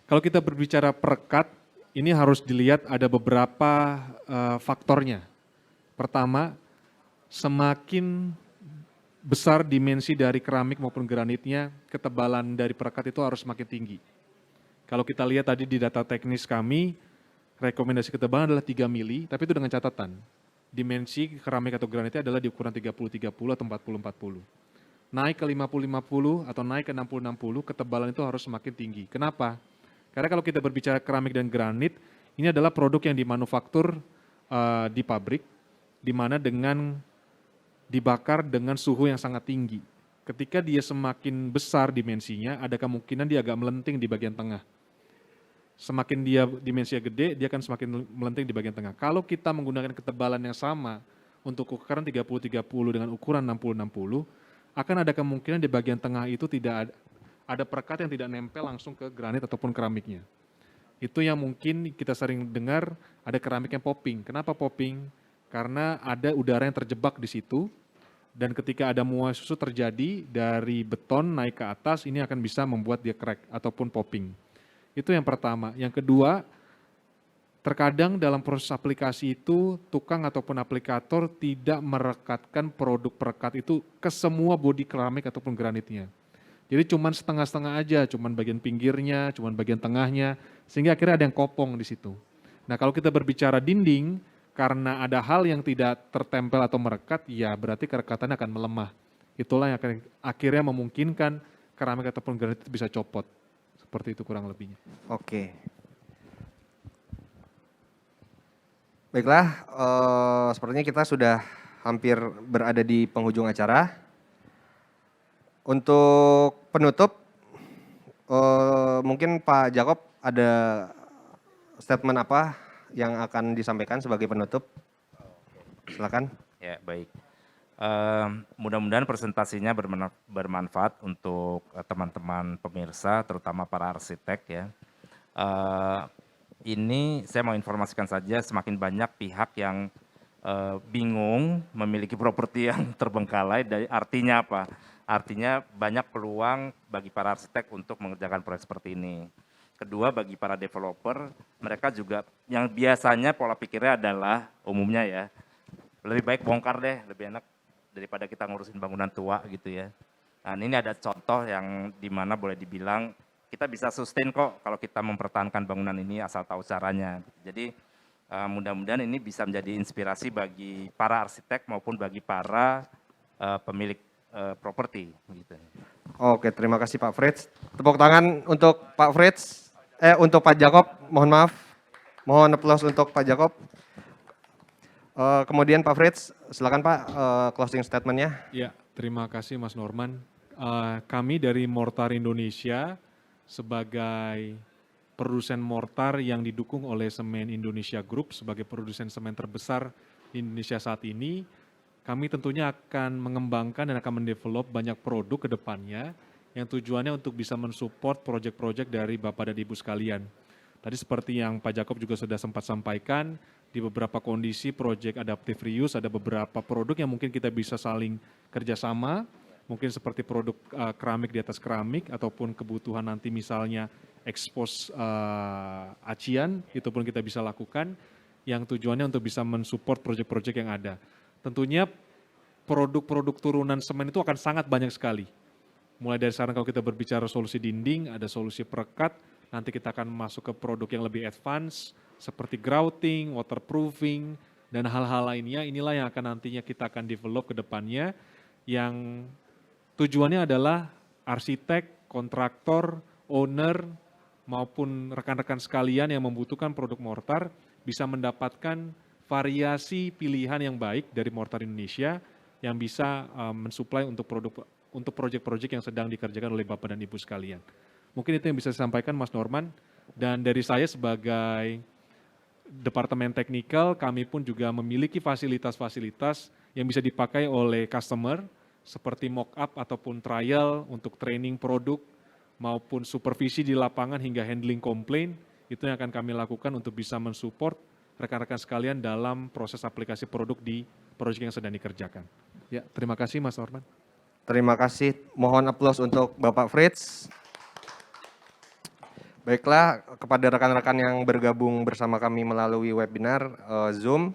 Kalau kita berbicara perekat, ini harus dilihat ada beberapa faktornya. Pertama, semakin besar dimensi dari keramik maupun granitnya, ketebalan dari perekat itu harus semakin tinggi. Kalau kita lihat tadi di data teknis kami, rekomendasi ketebalan adalah 3 mili, tapi itu dengan catatan. Dimensi keramik atau granitnya adalah di ukuran 30-30 atau 40-40. Naik ke 50-50 atau naik ke 60-60, ketebalan itu harus semakin tinggi. Kenapa? Karena kalau kita berbicara keramik dan granit, ini adalah produk yang dimanufaktur di pabrik, di mana dengan dibakar dengan suhu yang sangat tinggi. Ketika dia semakin besar dimensinya, ada kemungkinan dia agak melenting di bagian tengah. Semakin dia dimensinya gede, dia akan semakin melenting di bagian tengah. Kalau kita menggunakan ketebalan yang sama untuk ukuran 30-30 dengan ukuran 60-60, akan ada kemungkinan di bagian tengah itu tidak ada perekat yang tidak nempel langsung ke granit ataupun keramiknya. Itu yang mungkin kita sering dengar ada keramik yang popping. Kenapa popping? Karena ada udara yang terjebak di situ, dan ketika ada mual susu terjadi dari beton naik ke atas, ini akan bisa membuat dia crack ataupun popping. Itu yang pertama. Yang kedua, terkadang dalam proses aplikasi itu tukang ataupun aplikator tidak merekatkan produk perekat itu ke semua bodi keramik ataupun granitnya. Jadi cuman setengah-setengah aja, cuman bagian pinggirnya, cuman bagian tengahnya, sehingga akhirnya ada yang kopong di situ. Nah, kalau kita berbicara dinding, karena ada hal yang tidak tertempel atau merekat, ya berarti kerekatannya akan melemah. Itulah yang akhirnya memungkinkan keramik ataupun granit itu bisa copot. Seperti itu kurang lebihnya. Oke. Baiklah, sepertinya kita sudah hampir berada di penghujung acara. Untuk penutup, mungkin Pak Jakob ada statement apa yang akan disampaikan sebagai penutup? Silakan. Ya, baik. Mudah-mudahan presentasinya bermanfaat untuk teman-teman pemirsa, terutama para arsitek ya. Ini saya mau informasikan saja, semakin banyak pihak yang bingung memiliki properti yang terbengkalai. Artinya apa? Artinya banyak peluang bagi para arsitek untuk mengerjakan proyek seperti ini. Kedua, bagi para developer, mereka juga yang biasanya pola pikirnya adalah umumnya ya, lebih baik bongkar deh, lebih enak daripada kita ngurusin bangunan tua gitu ya. Nah, ini ada contoh yang dimana boleh dibilang kita bisa sustain kok kalau kita mempertahankan bangunan ini asal tahu caranya. Jadi mudah-mudahan ini bisa menjadi inspirasi bagi para arsitek maupun bagi para pemilik properti gitu. Oke, terima kasih Pak Frits. Tepuk tangan untuk Pak Frits. Untuk Pak Jakob, mohon maaf. Mohon aplaus untuk Pak Jakob. Kemudian Pak Frits, silakan Pak closing statement-nya. Ya, terima kasih Mas Norman. Kami dari Mortar Indonesia sebagai produsen mortar yang didukung oleh Semen Indonesia Group sebagai produsen semen terbesar di Indonesia saat ini, kami tentunya akan mengembangkan dan akan mendevelop banyak produk ke depannya yang tujuannya untuk bisa mensupport proyek-proyek dari Bapak dan Ibu sekalian. Tadi seperti yang Pak Jakob juga sudah sempat sampaikan, di beberapa kondisi proyek adaptive reuse ada beberapa produk yang mungkin kita bisa saling kerjasama, mungkin seperti produk keramik di atas keramik, ataupun kebutuhan nanti misalnya expose acian, itu pun kita bisa lakukan, yang tujuannya untuk bisa mensupport proyek-proyek yang ada. Tentunya produk-produk turunan semen itu akan sangat banyak sekali. Mulai dari sekarang kalau kita berbicara solusi dinding, ada solusi perekat, nanti kita akan masuk ke produk yang lebih advance, seperti grouting, waterproofing, dan hal-hal lainnya. Inilah yang akan nantinya kita akan develop ke depannya, yang tujuannya adalah arsitek, kontraktor, owner, maupun rekan-rekan sekalian yang membutuhkan produk mortar, bisa mendapatkan variasi pilihan yang baik dari Mortar Indonesia, yang bisa mensuplai untuk proyek-proyek yang sedang dikerjakan oleh Bapak dan Ibu sekalian. Mungkin itu yang bisa saya sampaikan Mas Norman, dan dari saya sebagai Departemen Teknikal, kami pun juga memiliki fasilitas-fasilitas yang bisa dipakai oleh customer, seperti mock-up ataupun trial untuk training produk, maupun supervisi di lapangan hingga handling komplain, itu yang akan kami lakukan untuk bisa mensupport rekan-rekan sekalian dalam proses aplikasi produk di proyek yang sedang dikerjakan. Ya, terima kasih Mas Norman. Terima kasih, mohon aplaus untuk Bapak Frits. Baiklah, kepada rekan-rekan yang bergabung bersama kami melalui webinar Zoom,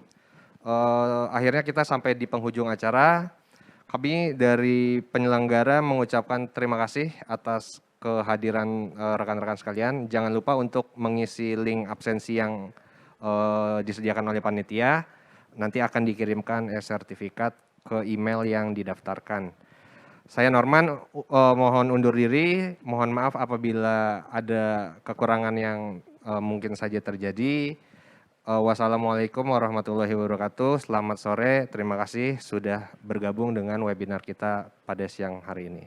akhirnya kita sampai di penghujung acara. Kami dari penyelenggara mengucapkan terima kasih atas kehadiran rekan-rekan sekalian. Jangan lupa untuk mengisi link absensi yang disediakan oleh panitia. Nanti akan dikirimkan sertifikat ke email yang didaftarkan. Saya Norman, mohon undur diri, mohon maaf apabila ada kekurangan yang mungkin saja terjadi. Wassalamualaikum warahmatullahi wabarakatuh. Selamat sore, terima kasih sudah bergabung dengan webinar kita pada siang hari ini.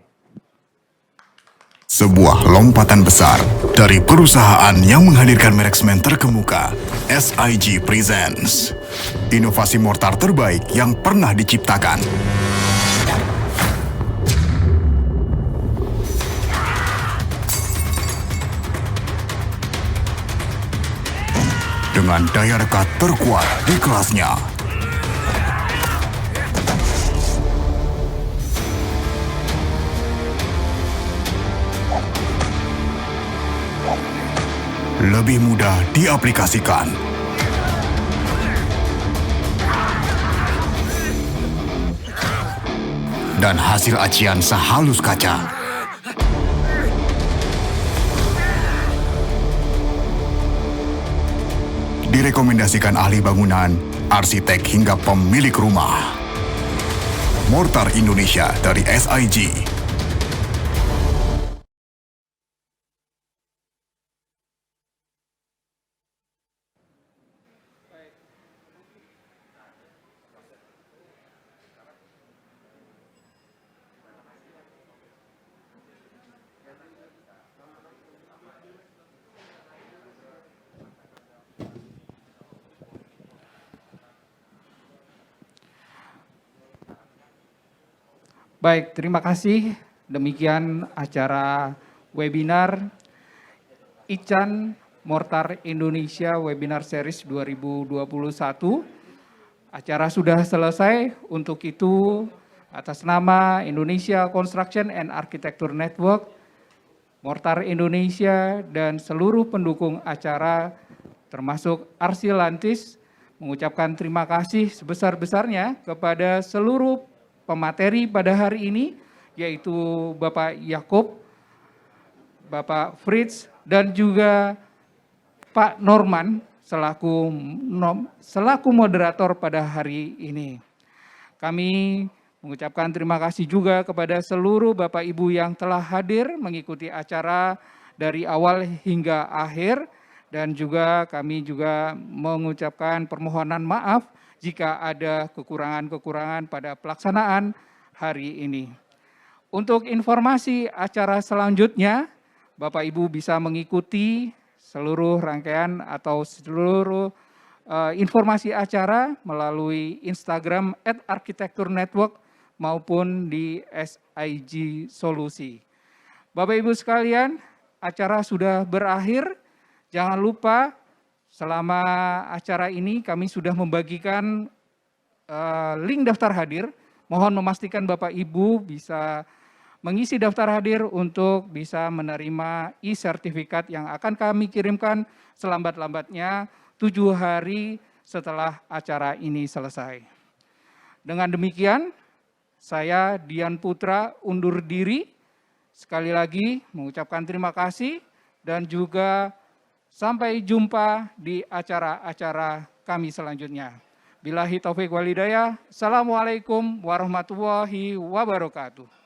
Sebuah lompatan besar dari perusahaan yang menghadirkan merek semen terkemuka, SIG Presents. Inovasi mortar terbaik yang pernah diciptakan. Dengan daya rekat terkuat di kelasnya. Lebih mudah diaplikasikan. Dan hasil acian sehalus kaca. Direkomendasikan ahli bangunan, arsitek hingga pemilik rumah. Mortar Indonesia dari SIG. Baik, terima kasih. Demikian acara webinar ICAN Mortar Indonesia Webinar Series 2021. Acara sudah selesai. Untuk itu, atas nama Indonesia Construction and Architecture Network, Mortar Indonesia, dan seluruh pendukung acara, termasuk Arsilantis, mengucapkan terima kasih sebesar-besarnya kepada seluruh pemateri pada hari ini, yaitu Bapak Yakob, Bapak Fritz, dan juga Pak Norman selaku moderator pada hari ini. Kami mengucapkan terima kasih juga kepada seluruh Bapak Ibu yang telah hadir mengikuti acara dari awal hingga akhir, dan juga kami juga mengucapkan permohonan maaf jika ada kekurangan-kekurangan pada pelaksanaan hari ini. Untuk informasi acara selanjutnya, Bapak Ibu bisa mengikuti seluruh rangkaian atau seluruh informasi acara melalui Instagram @architecture_network maupun di SIG Solusi. Bapak Ibu sekalian, acara sudah berakhir. Jangan lupa selama acara ini kami sudah membagikan link daftar hadir. Mohon memastikan Bapak Ibu bisa mengisi daftar hadir untuk bisa menerima e-sertifikat yang akan kami kirimkan selambat-lambatnya 7 hari setelah acara ini selesai. Dengan demikian, saya Dian Putra undur diri. Sekali lagi mengucapkan terima kasih dan juga sampai jumpa di acara-acara kami selanjutnya. Billahi taufiq walhidayah. Assalamualaikum warahmatullahi wabarakatuh.